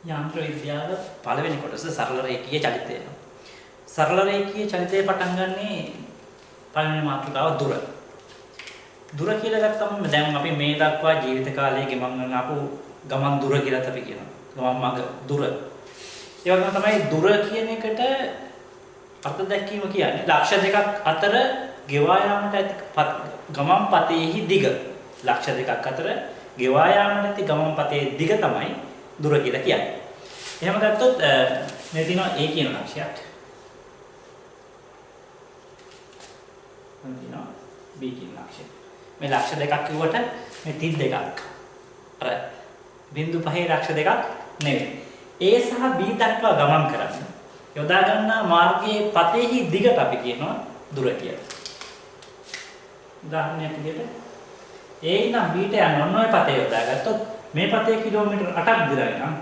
යාන්ත්‍ර විද්‍යාව පළවෙනි කොටස සරල රේඛීය චලිතය. සරල රේඛීය චලිතය පටන් ගන්නේ පළවෙනි මාතෘකාව දුර. දුර කියලා ගත්තම දැන් අපි මේ දක්වා ජීවිත කාලයේ ගමන් කරන අපු ගමන් දුර කියලා අපි කියනවා. ගමන් මඟ දුර. ඒ වගේම තමයි දුර කියන එකට අර්ථ දැක්වීම කියන්නේ ලක්ෂ දෙකක් අතර ගෙවා යාමට ඇති ගමන් පතේහි දිග. ලක්ෂ දෙකක් අතර ගෙවා යාමට ඇති ගමන් පතේ දිග තමයි දුර කියලා කියන්නේ. එහෙම ගත්තොත් මේ තියෙනවා A කියන ලක්ෂයක්. තියෙනවා B කියන ලක්ෂය. මේ ලක්ෂ දෙකක් කිව්වට මේ 32ක්. අර බිංදු පහේ ලක්ෂ දෙකක් නෙවෙයි. A සහ B දක්වා ගමන් කරන්නේ යොදා ගන්නා මාර්ගයේ පතේහි දිගට අපි කියනවා දුර කියලා. උදාහරණයක් විදිහට A ඉඳන් B ට යන ඔන්න ඔය පතේ යොදා ගත්තොත් මේ පතේ කිලෝමීටර් 8ක් දිගයි නම්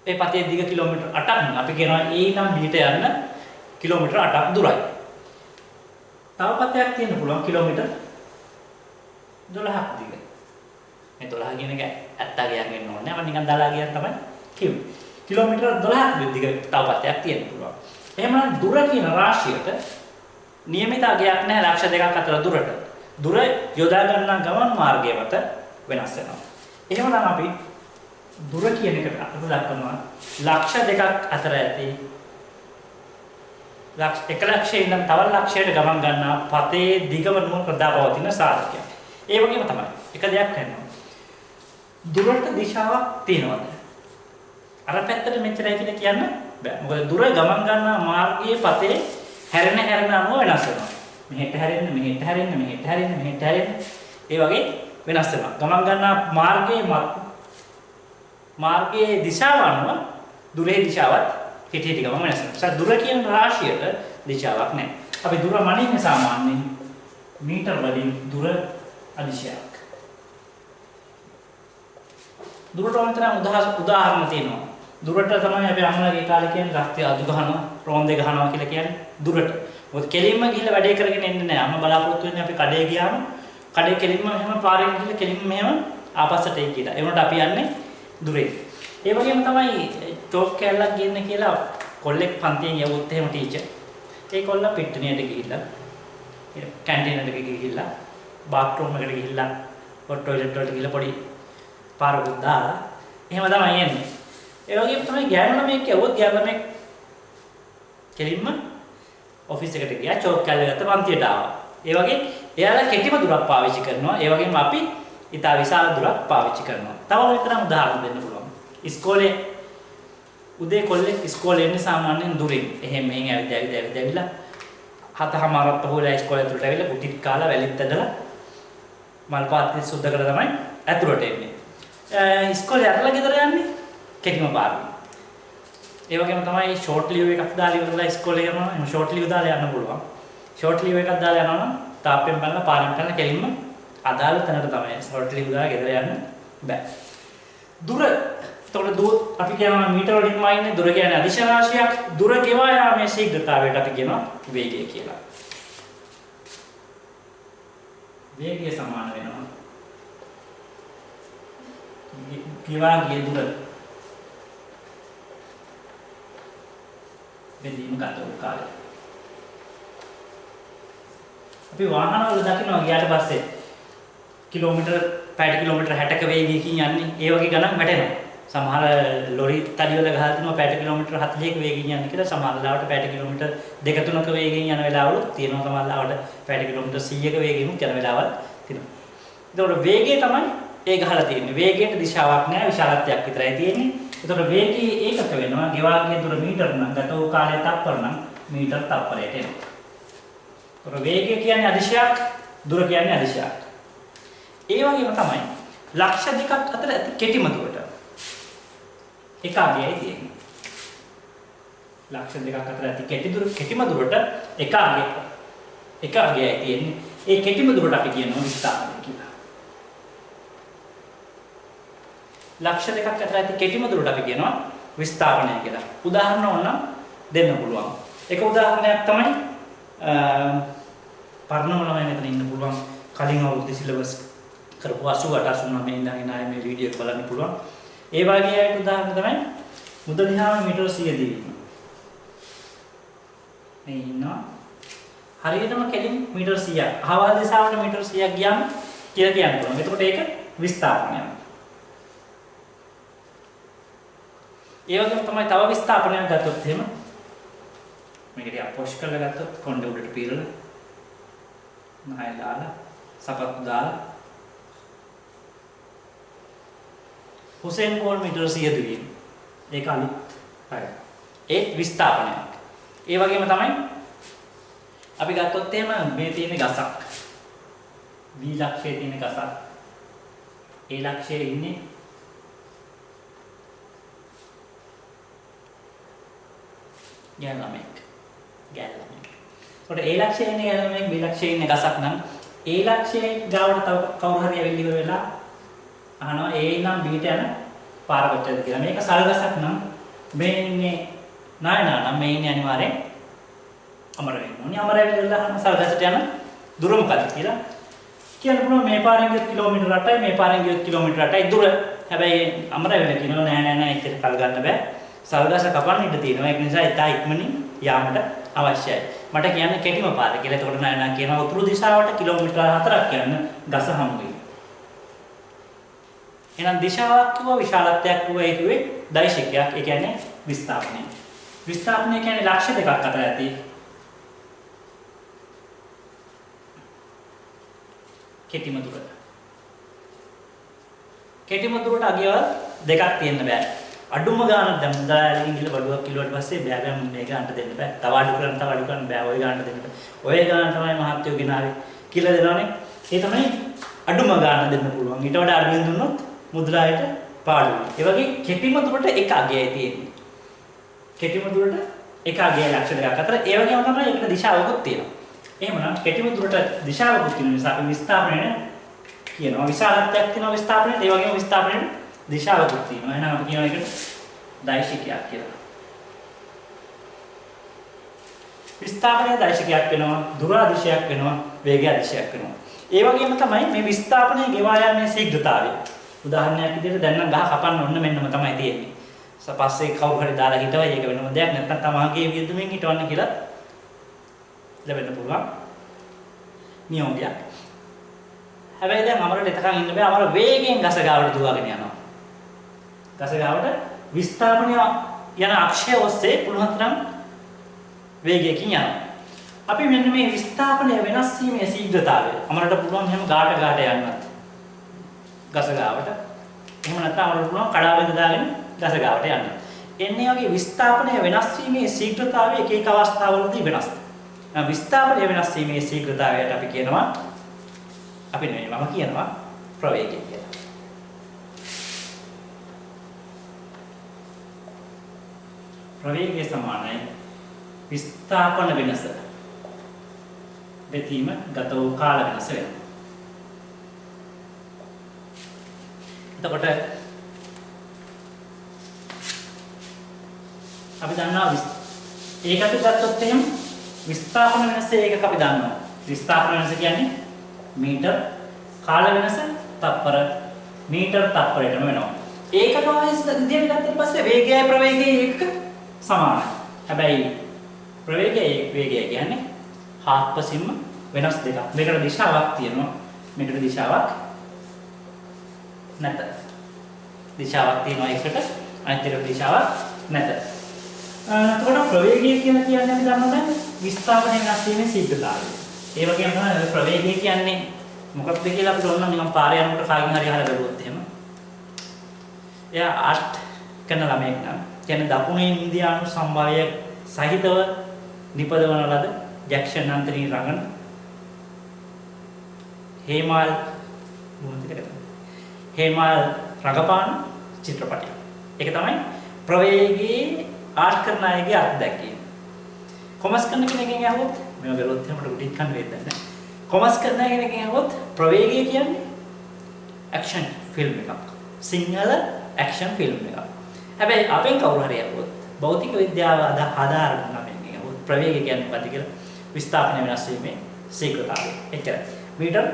මේ පතේ දිග කිලෝමීටර් 8ක් නම් අපි කියනවා A ඉඳන් B ට යන්න කිලෝමීටර් 8ක් දුරයි. තව පතයක් තියෙන්න පුළුවන් කිලෝමීටර් 12ක් දිග. මේ 12 කියන එක ඇත්ත ගියන් වෙන්න ඕනේ. මම නිකන් දාලා ගියන් තමයි කිව්වේ. කිලෝමීටර් 12ක් දිග තව පතයක් තියෙන්න පුළුවන්. එහෙමනම් දුර කියන රාශියට නියමිත අගයක් නැහැ ලක්ෂ දෙකක් අතර දුරට. දුර යොදා ගන්නා ගමන් මාර්ගය මත වෙනස් වෙනවා. එහෙමනම් අපි දුර කියන එකට අර්ථ දක්වනවා ලක්ෂ දෙකක් අතර ඇති එක ලක්ෂයෙන් ඉඳන් තව ලක්ෂයට ගමන් ගන්නා පතේ දිගම ප්‍රදාපවතින සාධකයක්. ඒ වගේම තමයි එක දෙයක් කරනවා. දුරට දිශාවක් තියෙනවද? අර පැත්තට මෙච්චරයි කියලා කියන්න බෑ. මොකද දුර ගමන් ගන්නා මාර්ගයේ පතේ හැරෙන අනුව වෙනස් වෙනවා. මෙහෙට හැරෙන්න, මෙහෙට හැරෙන්න, මෙහෙට හැරෙන්න, මෙහෙට හැරෙන්න. ඒ වගේ වෙනස් වෙනවා. ගමන් ගන්නා මාර්ගයේ දිශාව අනුව දුරේ දිශාවත් හිට හිට ගමන් වෙනස් වෙනවා. දුර කියන රාශියට දිශාවක් නැහැ. අපි දුර මනින්නේ සාමාන්‍යයෙන් මීටර වලින් දුර අදිශයක්. දුරට වන්තරම් උදාහරණ තියෙනවා. දුරට තමයි අපි අම්මලාගේ කාලේ කියන්නේ රක්තිය අදු ගහනවා, රෝන්දේ ගහනවා කියලා කියන්නේ දුරට. මොකද කෙලින්ම ගිහිල්ලා වැඩේ කරගෙන එන්නේ නැහැ. අම්මා බලාපොරොත්තු වෙන්නේ අපි කඩේ ගියාම කඩේ කෙලින්ම මෙහෙම පාරෙන් ගිහිල්ලා කෙලින්ම මෙහෙම ආපස්සට එයි කියලා. ඒ වුණාට අපි යන්නේ දුරේ. ඒ වගේම තමයි චෝක් කැල්ලක් ගන්න කියලා කොල්ලෙක් පන්තියෙන් යවුවොත් එහෙම ටීචර්. ඒ කොල්ලා පිට්ටනියට ගිහිල්ලා කැන්ටින් එකට ගිහිල්ලා බාත් รู එකට ගිහිල්ලා ටොයිලට් වලට ගිහිල්ලා පොඩි පාරකුත් දාලා එහෙම තමයි යන්නේ. ඒ වගේම තමයි ගෑනු ළමයෙක් යවුවොත් ගෑනු ළමයෙක් කෙලින්ම ඔෆිස් එකට ගියා චෝක් කැල්ල ගත්ත පන්තියට ආවා. ඒ වගේ එයාලා කෙටිම දුරක් පාවිච්චි කරනවා. ඒ වගේම අපි ඉතා විශාල දුරක් පාවිච්චි කරනවා. තව විතරක් උදාහරණ දෙන්න පුළුවන්. ඉස්කෝලේ උදේ කොල්ලෙක් ඉස්කෝලේ එන්නේ සාමාන්‍යයෙන් දුරින්. එහෙම මෙහෙන් ඇවිදලා 7:00මාරක් පහුවෙලා ඉස්කෝලේ ඇතුළට ඇවිල්ලා කුටිත් කාලා වැලිත් ඇදලා මල් පාත්‍රය සුද්ධ කරලා තමයි ඇතුළට එන්නේ. ඉස්කෝලේ අරලා ගෙදර යන්නේ කෙටිම පාරේ. ඒ වගේම තමයි ෂෝට් ලීව් එකක් දාලා ඉවරලා ඉස්කෝලේ යනවා. එහෙනම් ෂෝට් ලීව් දාලා යන්න පුළුවන්. ෂෝට් ලීව් එකක් දාලා යනවා නම් තාප්පෙන් බලලා පාරෙන් පැනලා කෙලින්ම අදාළ තැනට තමයි ෂෝට් ලීව් දාලා ගෙදර යන්න බෑ. දුර එතකොට අපි කියනවා මීටර වලින් මායින්නේ දුර කියන්නේ අදිශ රාශියක්. දුර ගෙවා යාමේ ශීඝ්‍රතාවයට අපි කියනවා වේගය කියලා. වේගය සමාන වෙනවා ගෙවා ගිය දුර බෙදීම ගත වූ කාලය. අපි වාහනවල දකිනවා ගියාට පස්සේ පැයට කිලෝමීටර 60ක වේගයකින් යන්නේ. ඒ වගේ ගණන් වැටෙනවා. සමහර ලොරි තඩි වල ගහලා තිනවා පැයට කිලෝමීටර 40ක වේගයෙන් යන්නේ කියලා. සමහර ලාවට පැයට කිලෝමීටර 2-3ක වේගයෙන් යන වෙලාවලුත් තියෙනවා. සමහර ලාවට පැයට කිලෝමීටර 100ක වේගයෙන් යන වෙලාවල් තියෙනවා. ඒතකොට වේගය තමයි ඒ ගහලා තියෙන්නේ. වේගයට දිශාවක් නැහැ, විශාලත්වයක් විතරයි තියෙන්නේ. ඒතකොට වේගය ඒකක වෙනවා. ගෙවාගේ දුර මීටර නම් ගත වූ කාලය තප්පර නම් මීටර තප්පරයට එනවා. ඒතකොට වේගය කියන්නේ අදිශයක්, දුර කියන්නේ අදිශයක්. ඒ වගේම තමයි ලක්ෂ දෙකක් අතර ඇති කෙටිම දුරට එක අගයයි තියෙන්නේ. ලක්ෂ දෙකක් අතර ඇති කෙටිම දුරට එක අගයයි තියෙන්නේ. ඒ කෙටිම දුරට අපි කියනවා විස්ථාපනය කියලා. ලක්ෂ දෙකක් අතර ඇති කෙටිම දුරට අපි කියනවා විස්ථාපනය කියලා. උදාහරණ ඕනනම් දෙන්න පුළුවන්. එක උදාහරණයක් තමයි පරණම ළමයි මෙතන ඉන්න පුළුවන් කලින් අවුරුද්දේ සිලබස් කරපු 88 89 ඉඳන් එන අය මේ වීඩියෝ එක බලන්න පුළුවන්. ඒ වගේ අයට උදාහරණ තමයි මුද දිහාම මීටර 100 දිවීම. මේ ඉන්නවා හරියටම කෙලින් මීටර 100ක්. අහවල් දිශාවට මීටර 100ක් ගියාම කියලා කියන්න පුළුවන්. එතකොට ඒක විස්ථාපනයක්. ඒ වගේම තමයි තව විස්ථාපනයක් ගත්තොත් එහෙම මේක ටිකක් පොෂ් කරලා ගත්තොත් කොණ්ඩේ උඩට පීරලා නහය දාලා සපත්තු දාලා හුසේන් බෝල් මීටර 100 දුවීම. ඒක අනිත් හරි. ඒ විස්ථාපනයක්. ඒ වගේම තමයි අපි ගත්තොත් එහෙම මේ තියෙන ගසක්. B ලක්ෂයේ තියෙන ගසක්. A ලක්ෂයේ ඉන්නේ ගැලමෙක්. ඒකට A ලක්ෂයේ ඉන්නේ ගැලමෙක් B ලක්ෂයේ ඉන්නේ ගසක් නම් A ලක්ෂයේ ගාවට තව කවුරු හරි ඇවිල්ලි ඉවර වෙලා අහනවා A නම් B ට යන පාර කොච්චරද කියලා. මේක සල්ගසක් නම් මේ ඉන්නේ නායනා නම් මේ ඉන්නේ අනිවාර්යෙන් අමර වෙන්න ඕනේ. අමර වෙලා අහන සල්ගසට යන දුර මොකක්ද කියලා කියන්න පුළුවන්. මේ පාරෙන් ගියොත් කිලෝමීටර 8යි මේ පාරෙන් ගියොත් කිලෝමීටර 8යි දුර. හැබැයි අමර වෙලා කියනවා නෑ එච්චර කල් ගන්න බෑ. සල්ගස කපන්න ඉඩ තියෙනවා. ඒක නිසා ඉතා ඉක්මනින් යාමට අවශ්‍යයි. මට කියන්න කෙටිම පාර කියලා. එතකොට නෑ කියනවා උතුරු දිශාවට කිලෝමීටර 4ක් යන්න ගස හමු වෙයි. එහෙනම් දිශාවක් කිව්වා විශාලත්වයක් කිව්වා ඒ කිව්වේ දෛශිකයක්. ඒ කියන්නේ විස්ථාපනය. විස්ථාපනය කියන්නේ ලක්ෂ්‍ය දෙකක් අතර ඇති කෙටිම දුර. කෙටිම දුරට අගයවල් දෙකක් තියෙන්න බෑ. අඩුම ගාන දැන් මුදලාලින් ගිහලා බඩුවක් කිලුවට පස්සේ බෑ මේ ගානට දෙන්න බෑ. තව අඩු කරන්න බෑ. ওই ගානට දෙන්න බෑ. ওই ගාන තමයි මහත්යෝ ගෙනාවේ කියලා දෙනවනේ. ඒ තමයි අඩුම ගාන දෙන්න පුළුවන්. ඊට වඩා අඩුවෙන් දුන්නොත් මුදලාලිට පාඩුයි. ඒ වගේ කෙටිම දුරට එක අගයයි තියෙන්නේ. කෙටිම දුරට එක අගයයි ලක්ෂ දෙකක් අතර. ඒ වගේම තමයි ඒකට දිශාවකුත් තියෙනවා. එහෙමනම් කෙටිම දුරට දිශාවකුත් තියෙන නිසා අපි විස්ථාපනය කියනවා. විශාලත්වයක් තියෙනවා විස්ථාපනයේ. ඒ වගේම විස්ථාපනයේ දිශාවකුත් තියෙනවා. එහෙනම් අපි කියනවා ඒකට දෛශිකයක් කියලා. විස්ථාපනය දෛශිකයක් වෙනවා, දුරාදිශයක් වෙනවා, වේගාදිශයක් වෙනවා. ඒ වගේම තමයි මේ විස්ථාපනයේ ගෙවා යාමේ ශීඝ්‍රතාවය. උදාහරණයක් විදිහට දැන් නම් ගහ කපන්න ඕන මෙන්නම තමයි තියෙන්නේ. පස්සේ කවුරු හරි දාලා හිටවයි ඒක වෙනම දෙයක් නැත්නම් තමන්ගේ වියදමෙන් හිටවන්න කියලා ලැබෙන්න පුළුවන් නියෝගයක්. හැබැයි දැන් අමරට එතකන් ඉන්න බෑ. අමර වේගයෙන් ගස ගාවට දුවගෙන යනවා. ගස ගාවට විස්ථාපනය යන අක්ෂය ඔස්සේ පුළුවන් තරම් වේගයකින් යනවා. අපි මෙන්න මේ විස්ථාපනය වෙනස් වීමේ ශීඝ්‍රතාවය අමරට පුළුවන් එහෙම ගාට යන්නත් ගස ගාවට. එහෙම නැත්නම් අපිට පුළුවන් කඩාවෙන්ද දාගෙන ගස ගාවට යන්න. එන්නේ වගේ විස්ථාපනය වෙනස් වීමේ ශීඝ්‍රතාවය එක එක අවස්ථාවලදී වෙනස්. විස්ථාපනය වෙනස් වීමේ ශීඝ්‍රතාවයට අපි කියනවා මම කියනවා ප්‍රවේගය කියලා. ප්‍රවේගය සමානයි විස්ථාපන වෙනස. දෙතීම ගත වූ කාල වෙනස වෙනවා. එතකොට අපි දන්නවා ඒකට ගත්තොත් එහෙම විස්ථාපන වෙනස ඒකක අපි දන්නවා. විස්ථාපන වෙනස කියන්නේ මීටර් කාල වෙනස තත්පර මීටර් තත්පරයටම වෙනවා. ඒකක වෙනස විදියට ගත්තට පස්සේ වේගයයි ප්‍රවේගයයි එක සමානයි. හැබැයි වේගය කියන්නේ හාත්පසින්ම වෙනස් දෙකක්. මේකට දිශාවක් තියෙනවා. මේකට දිශාවක් නැත. දිශාවක් තියෙනවා එකට අනිත් එකට දිශාවක් නැත. එතකොට ප්‍රවේගය කියලා කියන්නේ අපි දන්නවා දැන් විස්ථාපනය වෙනස් වීමේ ශීඝ්‍රතාවය. ඒ වගේම තමයි ප්‍රවේගය කියන්නේ මොකක්ද කියලා අපිට ඕන නිකන් පාරේ යනකොට කාගෙන් හරි අහලා බලුවොත් එහෙම. එයා ආර්ට් කරන ළමයෙක් නම් කියන්නේ දකුණේ ඉන්දියානු සම්භාවය සහිතව නිපදවන ලද ජැක්සන් අන්තනී රංගන හේමාල් රඟපාන චිත්‍රපටය. ඒක තමයි ප්‍රවේගයේ ආර්ට් කරන අයගේ අත්දැකීම. කොමර්ස් කරන කෙනෙක්ගෙන් අහුවොත් මේව බැලුවොත් එහෙම රුටික් කන්න වෙන්නේ නැහැ. කොමර්ස් කරන කෙනෙක්ගෙන් අහුවොත් ප්‍රවේගය කියන්නේ ඇක්ෂන් ෆිල්ම් එකක්. සිංහල ඇක්ෂන් ෆිල්ම් එකක්. හැබැයි අපෙන් කවුරු හරි අහුවොත් භෞතික විද්‍යාව ආධාරණ නමෙන් අහුවොත් ප්‍රවේගය කියන්නේ මොකක්ද කියලා විස්ථාපනය වෙනස් වීමේ ශීඝ්‍රතාවය. එච්චරයි. මීටර්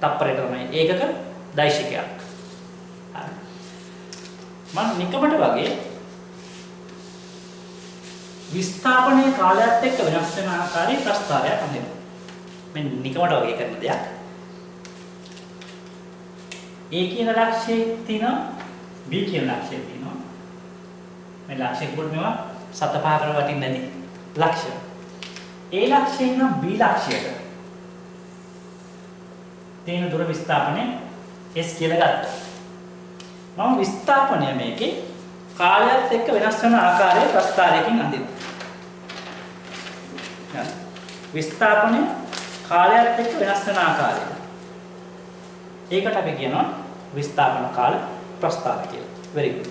තප්පරයට තමයි ඒකක දෛශිකයක්. හරි. මම නිකමට වගේ විස්ථාපනයේ කාලයත් එක්ක වෙනස් වෙන ආකාරයේ ප්‍රස්තාරයක් අඳිනවා. මෙන්න නිකමට වගේ කරන දෙයක්. A කියන ලක්ෂයේ තියෙනවා B කියන ලක්ෂයේ තියෙනවා. මේ ලක්ෂය කොට මේවා සත පහකට වටින්නේ නැති ලක්ෂය. A ලක්ෂයෙන් නම් B ලක්ෂයට තියෙන දුර විස්ථාපනය S කියලා ගත්තා. මම විස්ථාපනය මේකේ කාලයත් එක්ක වෙනස් වෙන ආකාරයේ ප්‍රස්තාරයකින් අඳිනවා. විස්ථාපනය කාලයත් එක්ක වෙනස් වෙන ආකාරය. ඒකට අපි කියනවා විස්ථාපන කාල ප්‍රස්ථාර කියලා. very good.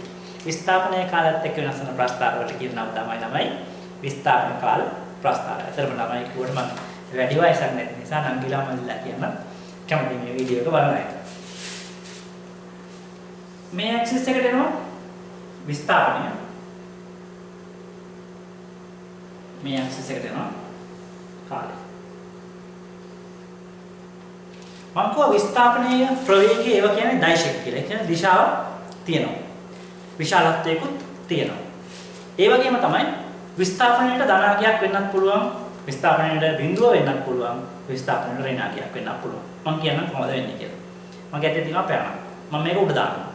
විස්ථාපනයේ කාලයත් එක්ක වෙනස් වෙන ප්‍රස්ථාර වලට කියන නම තමයි විස්ථාපන කාල ප්‍රස්ථාර. ඒතරම ළමයි කිව්වට මම වැඩි වයසක් නැති නිසා නංගිලා මල්ලිලා කියන කැමති මේ වීඩියෝ එක බලන්න එක. මේ ඇක්සිස් එකට එනවා විස්ථාපනය. මේ ඇක්සිස් එකට එනවා කාලය. මම කියවා විස්ථාපනයේ ප්‍රවේගය ඒව කියන්නේ දෛශික කියලා. ඒ කියන්නේ දිශාව තියෙනවා. විශාලත්වයකුත් තියෙනවා. ඒ වගේම තමයි විස්ථාපනයට ධනාගයක් වෙන්නත් පුළුවන්, විස්ථාපනයට බිඳුව වෙන්නත් පුළුවන්, විස්ථාපනයට ඍණාගයක් වෙන්නත් පුළුවන්. මම කියන්නම් කොහොමද වෙන්නේ කියලා. මම ගැටේ තියෙනවා පැනන. මම මේක උඩ දානවා.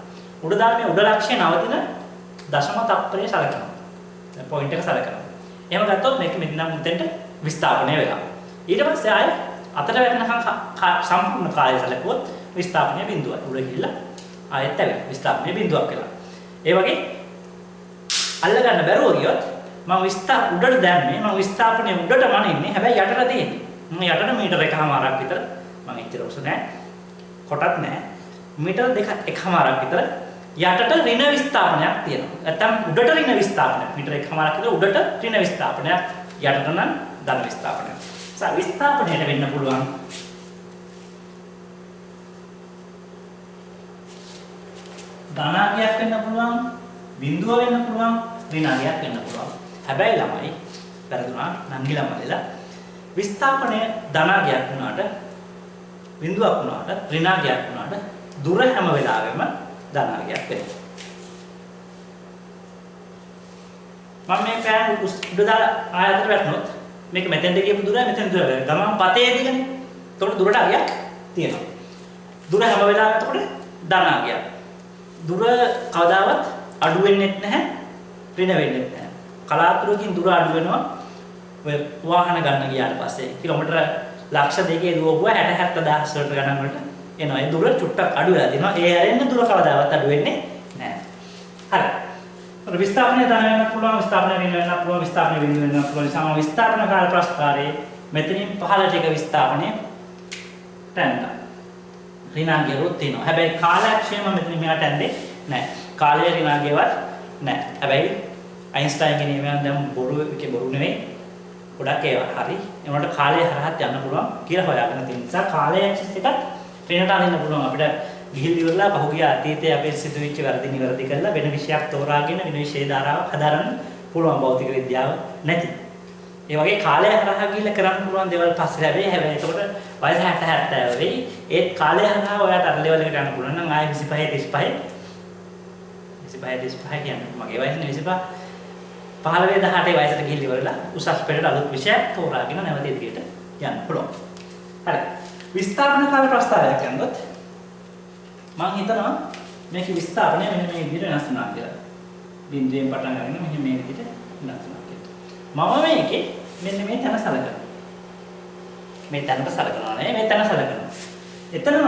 උඩ දාලා මේ උඩ ලක්ෂයේ නවතින දශම තප්පරය සලකනවා. දැන් පොයින්ට් එක සලකනවා. එහෙම ගත්තොත් මේක මෙන්න මුතෙන්ට විස්ථාපනය වෙනවා. ඊට පස්සේ ආයේ අතට වැටෙනකන් සම්පූර්ණ කාලය සැලකුවොත් විස්ථාපනය බිඳුවයි. උඩ ගිහිල්ලා ආයෙත් ඇවිල්ලා විස්ථාපනය බිඳුවක් වෙලා. ඒ වගේ අල්ල ගන්න බැරුව ගියොත් මම උඩට දැම්මේ මම විස්ථාපනය උඩට මනින්නේ හැබැයි යටට තියෙන්නේ. මම යටට මීටර 1.5ක් විතර මම එච්චර උස නැහැ. කොටත් නැහැ. මීටර 2.5ක් විතර යටට ඍණ විස්ථාපනයක් තියෙනවා. නැත්තම් උඩට ඍණ විස්ථාපනයක්. මීටර 1.5ක් විතර උඩට ඍණ විස්ථාපනයක් යටට නම් ධන විස්ථාපනයක්. විස්ථාපනයට වෙන්න පුළුවන් ධනාගයක් වෙන්න පුළුවන්, බිඳුව වෙන්න පුළුවන්, ඍණාගයක් වෙන්න පුළුවන්. හැබැයි ළමයි වැරදුනා නංගි ළමයිලා විස්ථාපනය ධනාගයක් වුණාට, බිඳුවක් වුණාට, ඍණාගයක් වුණාට දුර හැම වෙලාවෙම ධනාගයක් වෙනවා. මම මේ පෑන් උඩ දාලා ආයතනයට වැටුණොත් මේක මෙතෙන්ද ගියපු දුර මෙතෙන් දුර ගමන් පතේදීනේ. එතකොට දුරට අගයක් තියෙනවා. දුර හැම වෙලාවෙම එතකොට ධනාගයක්. දුර කවදාවත් අඩු වෙන්නේ නැහැ, ඍණ වෙන්නේ නැහැ. කලාතුරකින් දුර අඩු වෙනවා. ඔය වාහන ගන්න ගියාට පස්සේ කිලෝමීටර ලක්ෂ දෙකේ දුවපුවා 60-70 වලට ගණන් වලට එනවා. ඒ දුර චුට්ටක් අඩු වෙලා තියෙනවා. ඒ හැරෙන්න දුර කවදාවත් අඩු වෙන්නේ නැහැ. හරි. විස්ථාපනය ධන වෙන්න පුළුවන්, විස්ථාපනය ඍණ වෙන්න පුළුවන්, විස්ථාපනය බිඳු වෙන්න පුළුවන්. සම විස්ථාපන කාල ප්‍රස්ථාරයේ මෙතනින් පහළට එක විස්ථාපනය තැන්ත. ඍණාගයවත් තියෙනවා. හැබැයි කාලක්ෂේම මෙතනින් මෙහාට ඇඳේ නැහැ. කාලය ඍණාගයවත් නැහැ. හැබැයි අයින්ස්ටයින්ගේ නියමයන් දැන් බොරු නෙවෙයි. ගොඩක් ඒවා හරි. ඒ වුණාට කාලය හරහත් යන්න පුළුවන් කියලා හොයාගෙන තියෙන නිසා කාලය ඇක්සිස් එකත් ඍණට අදින්න පුළුවන්. අපිට ගිහිල් ඉවරලා පහුගිය අතීතයේ අපේ සිදුවෙච්ච වැරදි නිවැරදි කරලා වෙන විෂයක් තෝරාගෙන වෙන විෂය ධාරාවක් හදාරන්න පුළුවන් භෞතික විද්‍යාව නැති. ඒ වගේ කාලය හරහා ගිහිල්ලා කරන්න පුළුවන් දේවල් පස්සේ හැබැයි එතකොට වයස 60 70 වෙයි. ඒත් කාලය හරහා ඔයාට අර ලෙවල් එකට යන්න පුළුවන් නම් ආයෙ 25 35 කියන්නේ මගේ වයස 25 15 18 වයසට ගිහිල්ලා ඉවරලා උසස් පෙළට අලුත් විෂයක් තෝරාගෙන නැවත ඉදිරියට යන්න පුළුවන්. හරි. විස්ථාපන කාල ප්‍රස්තාවයක් යනකොට මම හිතනවා මේකේ විස්ථාපනය මෙන්න මේ විදිහට වෙනස් වෙනවා කියලා. බිඳුවෙන් පටන් ගන්න මෙන්න මේ විදිහට වෙනස් වෙනවා කියලා. මම මේකේ මෙන්න මේ තැන සලකනවා. මේ තැනට සලකනවා නේ මේ තැන සලකනවා. එතනම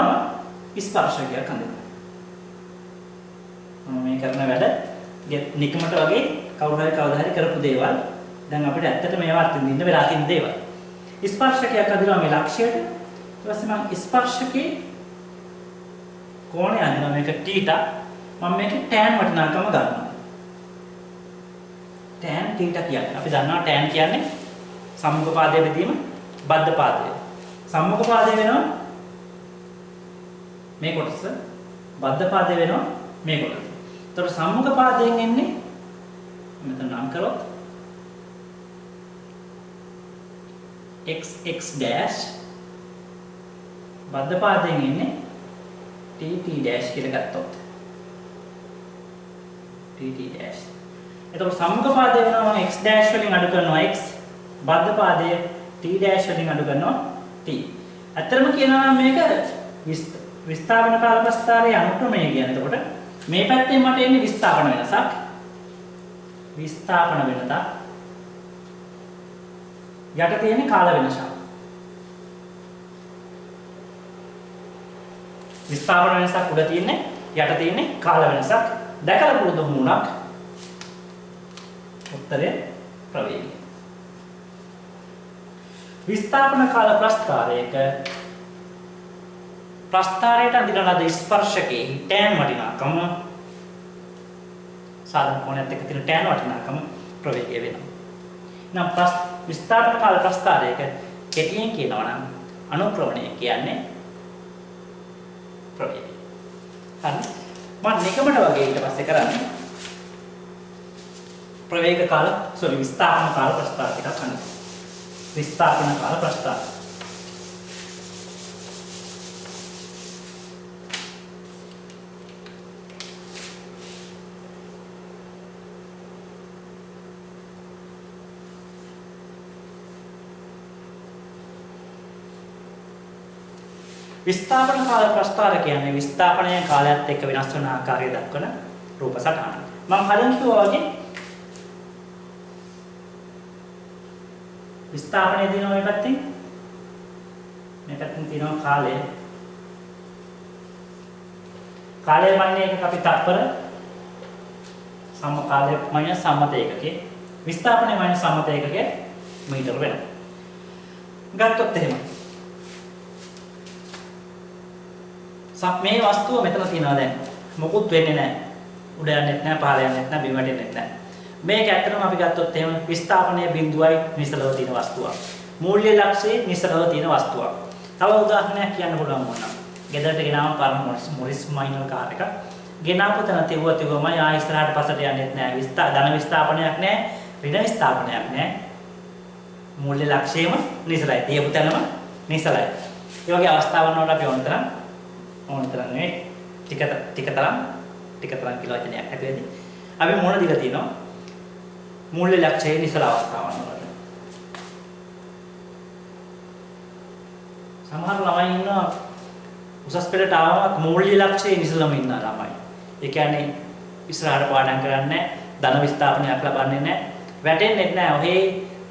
ස්පර්ශකයක් අඳිනවා. මම මේ කරන වැඩ නිකමට වගේ කවුරු හරි කවදා හරි කරපු දේවල් දැන් අපිට ඇත්තට මේවත් විඳින්න වෙලා තියෙන දේවල්. ස්පර්ශකයක් අඳිනවා මේ ලක්ෂයට. ඊට පස්සේ මම ස්පර්ශකේ කෝණය අඳිනවා මේක θීටා. මම මේකේ tan වටිනාකම ගන්නවා. tan θීටා කියන්නේ අපි දන්නවා tan කියන්නේ සම්මුඛ පාදයේ බෙදීම බද්ධ පාදය. සම්මුඛ පාදය වෙනවා මේ කොටස, බද්ධ පාදය වෙනවා මේ කොටස. ඒතකොට සම්මුඛ පාදයෙන් එන්නේ මෙතන නම් කරොත් x dash බද්ධ පාදයෙන් එන්නේ tt dash කියලා ගත්තොත් tt dash. එතකොට සම්මුඛ පාදය වෙනවා x dash වලින් අඩු කරනවා x. බද්ධ පාදය t dash වලින් අඩු කරනවා t. අතරම කියනවා නම් මේක විස්ථාපන කාල ප්‍රස්ථාරයේ අනුක්‍රමය කියන්නේ. එතකොට මේ පැත්තෙන් මට එන්නේ විස්ථාපන වෙනසක්. විස්ථාපන වෙනත. යට තියෙන්නේ කාල වෙනසක්. විස්ථාපන වෙනසක් උඩ තියෙන්නේ යට තියෙන්නේ කාල වෙනසක්. දැකලා පුරුදු වුණාක් උත්තරය ප්‍රවේගය. විස්ථාපන කාල ප්‍රස්ථාරයක ප්‍රස්ථාරයට අඳින ලද ස්පර්ශකයේ tan වටිනාකම සාධන කෝණයත් එක්ක තියෙන tan වටිනාකම ප්‍රවේගය වෙනවා. නම් විස්ථාපන කාල ප්‍රස්ථාරයක කෙටියෙන් කියනවා නම් අනුක්‍රමණය කියන්නේ ප්‍රවේගය. හරි. මම නිකමට වගේ ඊට පස්සේ කරන්නේ ප්‍රවේග කාල විස්ථාපන කාල ප්‍රස්ථාර ටිකක් අහන්න. විස්ථාපන කාල ප්‍රස්ථාර. විස්ථාපන කාල ප්‍රස්ථාර කියන්නේ විස්ථාපනයේ කාලයත් එක්ක වෙනස් වන ආකාරය දක්වන රූප සටහන. මම කලින් කිව්වා වගේ විස්ථාපනයේ දිනන මේ පැත්තෙන් තියෙනවා කාලය. කාලය මන්නේ එකක අපි තත්පර සම කාලය මන්නේ සම්මත ඒකකේ. විස්ථාපනයේ මන්නේ සම්මත ඒකකේ මීටර වෙනවා. ගත්තොත් එහෙම මේ වස්තුව මෙතන තියෙනවා දැන්. මොකුත් වෙන්නේ නැහැ. උඩ යන්නෙත් නැහැ, පහළ යන්නෙත් නැහැ, බිම වැටෙන්නෙත් නැහැ. මේක ඇත්තටම අපි ගත්තොත් එහෙම විස්ථාපනයේ බිඳුවයි නිසලව තියෙන වස්තුවක්. මූල්‍ය ලක්ෂයේ නිසලව තියෙන වස්තුවක්. තව උදාහරණයක් කියන්න පුළුවන් වුණා. ගෙදරට ගෙනාම පරම මොරිස් මයිනර් කාර් එක. ගෙනාපු තැන තිබුවමයි ආ ඉස්සරහට පස්සට යන්නෙත් නැහැ. ධන විස්ථාපනයක් නැහැ, ඍණ විස්ථාපනයක් නැහැ. මූල්‍ය ලක්ෂයේම නිසලයි. තියපු තැනම නිසලයි. ඒ වගේ අවස්ථාවන් වල අපි ඕනතරම් නේ ටික තරම් කියලා වචනයක් ඇතුලේදී අපි මොන දිග තියෙනවා මූල්‍ය ලක්ෂයේ නිසල අවස්ථාවන් වලට. සමහර ළමයි ඉන්නවා උසස් පෙළට ආවමත් මූල්‍ය ලක්ෂයේ නිසලම ඉන්න ළමයි. ඒ කියන්නේ ඉස්සරහට පාඩම් කරන්නේ ධන විස්ථාපනයක් ලබන්නේ නැහැ. වැටෙන්නේ නැහැ. ඔහේ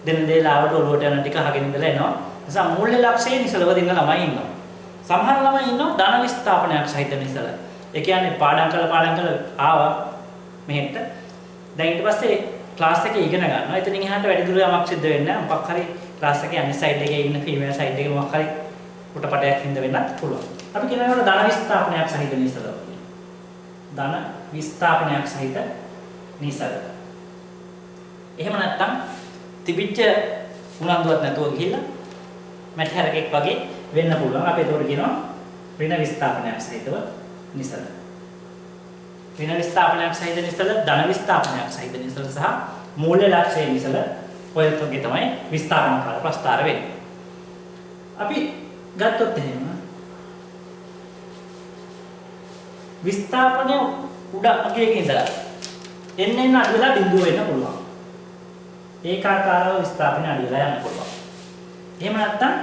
දෙන දේ ලාවට ඔලුවට යන ටික අහගෙන ඉඳලා එනවා. නිසා මූල්‍ය ලක්ෂයේ නිසලව දෙන්න ළමයි ඉන්නවා. සමහර ළමයි ඉන්නවා ධන විස්ථාපනයක් සහිත නිසල. ඒ කියන්නේ පාඩම් කරලා ආවා මෙහෙට. දැන් ඊට පස්සේ ක්ලාස් එකේ ඉගෙන ගන්නවා. එතනින් එහාට වැඩි දුර යමක් සිද්ධ වෙන්නේ නැහැ. මොකක් හරි ක්ලාස් එකේ අනිත් සයිඩ් එකේ ඉන්න ෆීමේල් සයිඩ් එකේ මොකක් හරි පුටපටයක් හින්ද වෙන්නත් පුළුවන්. අපි කියනවා ධන විස්ථාපනයක් සහිත නිසල. ධන විස්ථාපනයක් සහිත නිසල. එහෙම නැත්නම් තිබිච්ච උනන්දුවක් නැතුව ගිහිල්ලා මැටි හරකෙක් වගේ වෙන්න පුළුවන්. අපි ඒකට කියනවා ඍණ විස්ථාපනයක් සහිතව නිසල. ඍණ විස්ථාපනයක් සහිත නිසල, ධන විස්ථාපනයක් සහිත නිසල සහ මූල්‍ය ලක්ෂයේ නිසල ඔය තුනගේ තමයි විස්ථාපන කාල ප්‍රස්ථාර වෙන්නේ. අපි ගත්තොත් එහෙම විස්ථාපනය උඩ අගයක ඉඳලා එන්න අඩු වෙලා බිඳුව වෙන්න පුළුවන්. ඒකාකාරව විස්ථාපනය අඩු වෙලා යන්න පුළුවන්. එහෙම නැත්නම්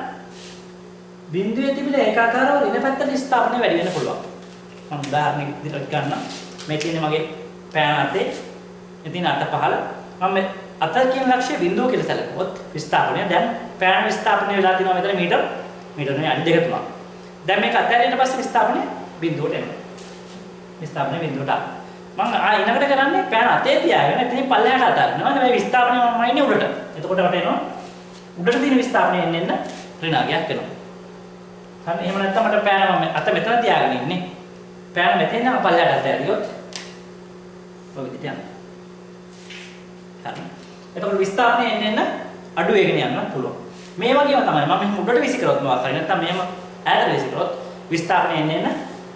බිඳුවේ තිබිලා ඒකාකාරව ඍණ පැත්තට විස්ථාපනය වැඩි වෙන්න පුළුවන්. මම උදාහරණයක් විදිහට ගන්නම්. මේ තියෙන්නේ මගේ පෑන අතේ. ඉතින් අත පහළ මම අත කියන ලක්ෂ්‍ය බිඳුව කියලා සැලකුවොත් විස්ථාපනය දැන් පෑන විස්ථාපනය වෙලා තියෙනවා මෙතන මීටර නේ අඩි 2 3ක්. දැන් මේක අතහැරියට පස්සේ විස්ථාපනය බිඳුවට එනවා. විස්ථාපනය බිඳුවට ආවා. මම ඊළඟට කරන්නේ පෑන අතේ තියාගෙන එතනින් පල්ලෙහාට අතාරිනවා. හැබැයි විස්ථාපනය මම ඉන්නේ උඩට. එතකොට මට එනවා උඩට තියෙන විස්ථාපනය එන්න ඍණාගයක් වෙනවා. හරි එහෙම නැත්නම් මට පෑන මම අත මෙතන තියාගෙන ඉන්නේ. පෑන මෙතෙන් නම් පල්ලෙහාට අතාරියොත් ඔය විදිහට යනවා. හරි. එතකොට විස්ථාපනය එන්න අඩු වෙගෙන යන්න පුළුවන්. මේ වගේම තමයි මම මෙහෙම උඩට විසි කරොත් මොකක් හරි නැත්නම් මෙහෙම ඈතට විසි කරොත් විස්ථාපනය එන්න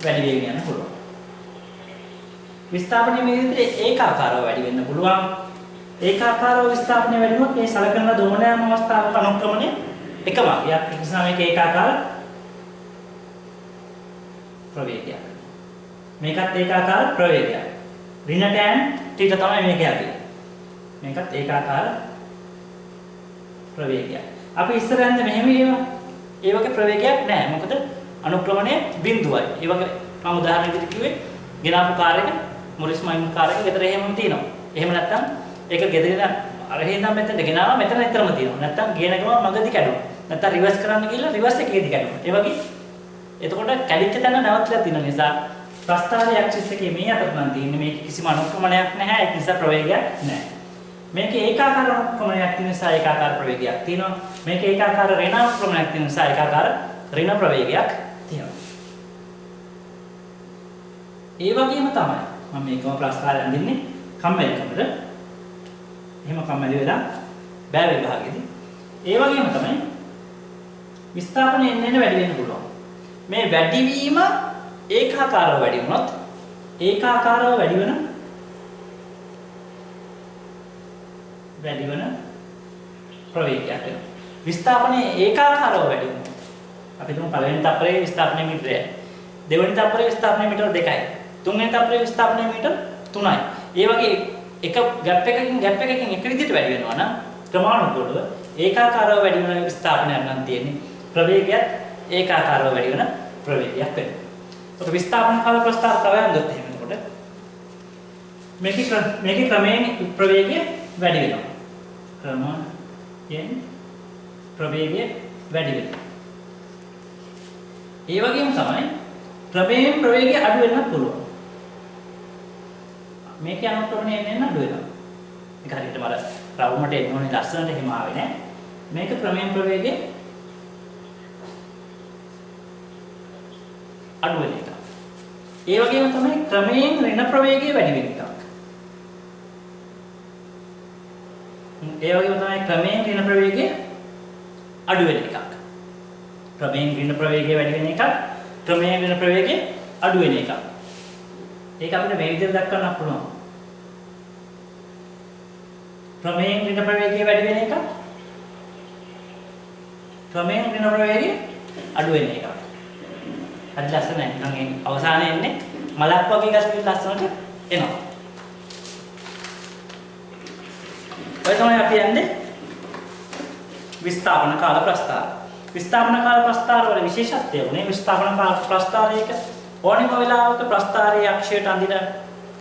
වැඩි වෙගෙන යන්න පුළුවන්. විස්ථාපනය මේ විදිහට ඒකාකාරව වැඩි වෙන්න පුළුවන්. ඒකාකාරව විස්ථාපනය වැඩි වුණොත් මේ සලකන ඕනෑම අවස්ථාවක අනුක්‍රමණය එකම. යක් නිසා මේක ඒකාකාර ප්‍රවේගයක්. මේකත් ඒකාකාර ප්‍රවේගයක්. ඍණ tan θ තමයි මේක යන්නේ. මේකත් ඒකාකාර ප්‍රවේගයක්. අපි ඉස්සර යන්නේ මෙහෙම ඒවා. ඒ වගේ ප්‍රවේගයක් නැහැ. මොකද අනුක්‍රමණය බිඳුවයි. ඒ වගේ මම උදාහරණ විදිහට කිව්වේ ගෙනාපු කාර් එක මොරිස් මයින් කාර් එක ගෙදර එහෙමම තියෙනවා. එහෙම නැත්නම් ඒක ගෙදරින් අර හේඳන් මෙතනට ගෙනාවා මෙතන විතරම තියෙනවා. නැත්නම් ගේන ගමන් මගදී කැඩුවා. නැත්නම් රිවර්ස් කරන්න ගිහලා රිවර්ස් එකේදී කැඩුවා. ඒ වගේ එතකොට කැඩිච්ච තැන නැවතිලා තියෙන නිසා ප්‍රස්ථාරයේ ඇක්සිස් එකේ මේ අතට නම් තියෙන්නේ මේක කිසිම අනුක්‍රමණයක් නැහැ. ඒක නිසා ප්‍රවේගයක් නැහැ. මේකේ ඒකාකාර අනුක්‍රමණයක් තියෙන නිසා ඒකාකාර ප්‍රවේගයක් තියෙනවා. මේකේ ඒකාකාර ඍණ අනුක්‍රමණයක් තියෙන නිසා ඒකාකාර ඍණ ප්‍රවේගයක් තියෙනවා. ඒ වගේම තමයි මම මේකම ප්‍රස්ථාරය අඳින්නේ කම්මැලිකමට. එහෙම කම්මැලි වෙලා බෑ විභාගෙදී. ඒ වගේම තමයි විස්ථාපනය එන්න වැඩි වෙන්න පුළුවන්. මේ වැඩිවීම ඒකාකාරව වැඩි වුණොත් ඒකාකාරව වැඩි වෙන ප්‍රවේගයක් වෙනවා. විස්ථාපනය ඒකාකාරව වැඩි වුණොත් අපි තුමු පළවෙනි තප්පරේ විස්ථාපනය මීටරයයි. දෙවෙනි තප්පරේ විස්ථාපනය මීටර 2යි. තුන්වෙනි තප්පරේ විස්ථාපනය මීටර 3යි. ඒ වගේ එක ගැප් එකකින් එක විදිහට වැඩි වෙනවා නම් ක්‍රමානුකූලව ඒකාකාරව වැඩි වෙන විස්ථාපනයක් නම් තියෙන්නේ. ප්‍රවේගයත් ඒකාකාරව වැඩි වෙන ප්‍රවේගයක් වෙනවා. ඒකට විස්ථාපන කාල ප්‍රස්ථාර තව යනදොත් එහෙම එතකොට මේකේ ක්‍රමයෙන් ප්‍රවේගය වැඩි වෙනවා. ක්‍රමයෙන් ප්‍රවේගය වැඩි වෙනවා. ඒ වගේම තමයි ක්‍රමයෙන් ප්‍රවේගය අඩු වෙන්නත් පුළුවන්. මේකේ අනුක්‍රමණය එන්න අඩු වෙනවා. මේක හරියටම අර රවුමට එන්න ඕනේ ලස්සනට එහෙම ආවේ නෑ. මේක ක්‍රමයෙන් ප්‍රවේගය අඩු වෙන එක. ඒ වගේම තමයි ක්‍රමයෙන් ඍණ ප්‍රවේගය වැඩි වෙන එකක්. ඒ වගේම තමයි ක්‍රමයෙන් ඍණ ප්‍රවේගය අඩු වෙන එකක්. ක්‍රමයෙන් ඍණ ප්‍රවේගය වැඩි වෙන එකක්, ක්‍රමයෙන් ඍණ ප්‍රවේගය අඩු වෙන එකක්. ඒක අපිට මේ විදිහට දක්වන්න පුළුවන්. ක්‍රමයෙන් ඍණ ප්‍රවේගය වැඩි වෙන එකක්, ක්‍රමයෙන් ඍණ ප්‍රවේගය අඩු වෙන එකක්. හරි ලස්සනයි. නම් අවසානයේ එන්නේ මලක් වගේ ගස් පිළ ලස්සනට එනවා. ඔය තමයි අපි යන්නේ විස්ථාපන කාල ප්‍රස්ථාර. විස්ථාපන කාල ප්‍රස්ථාර වල විශේෂත්වය උනේ විස්ථාපන කාල ප්‍රස්ථාරයක ඕනෑම වෙලාවක ප්‍රස්ථාරයේ අක්ෂයට අඳින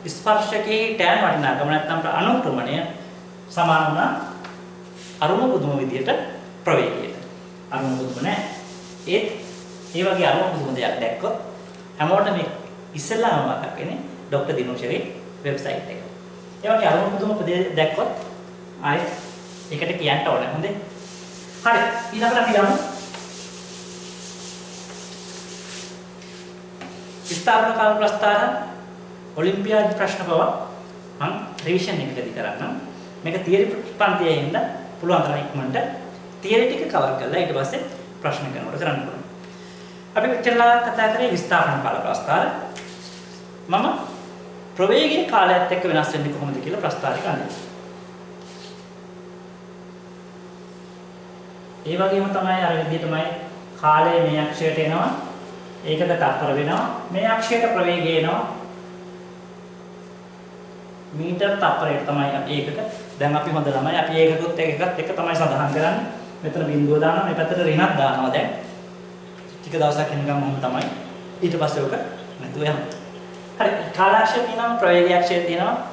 ස්පර්ශකයේ tan වටිනාකම නැත්නම් අනුක්‍රමණය සමාන වුණා අරුම පුදුම විදියට ප්‍රවේගයට. අරුම පුදුම නැහැ. ඒත් ඒ වගේ අරුම පුදුම දෙයක් දැක්කොත් හැමෝටම මේ ඉස්සෙල්ලාම මතක් වෙන්නේ ડોક્ટર දිනෝෂගේ වෙබ්සයිට් එක. ඒ වගේ අරුම පුදුම දෙයක් දැක්කොත් ආයෙත් ඒකට කියන්න ඕනේ. හොඳේ. හරි. ඊළඟට අපි යමු විස්ථාපන කාල ප්‍රස්ථාර ඔලිම්පියාඩ් ප්‍රශ්න පවා මම රිවිෂන් එකකදී කරන්නම්. මේක තියරි පන්තියේ ඉඳන් පුළුවන් තරම් ඉක්මනට තියරි ටික කවර් කරලා ඊට පස්සේ ප්‍රශ්න කරනකොට කරන්න පුළුවන්. අපි මෙච්චරලා කතා කරේ විස්ථාපන කාල ප්‍රස්ථාර. මම ප්‍රවේගයේ කාලයත් එක්ක වෙනස් වෙන්නේ කොහොමද කියලා ප්‍රස්ථාරික අඳිනවා. ඒ වගේම තමයි අර විදිහටමයි කාලය මේ අක්ෂයට එනවා. ඒකද තත්පර වෙනවා. මේ අක්ෂයට ප්‍රවේගය එනවා. මීටර තප්පරයට තමයි අපි ඒකක. දැන් අපි හොඳ ළමයි අපි ඒකකුත් එකත් එක තමයි සඳහන් කරන්නේ. මෙතන බිඳුව දානවා මේ පැත්තට ඍණක් දානවා දැන්. ටික දවසක් යනකම් මොහොම තමයි. ඊට පස්සේ ඔක නැතුව යනවා. හරි කාලාක්ෂය තියෙනවා ප්‍රවේගයක්ෂය තියෙනවා.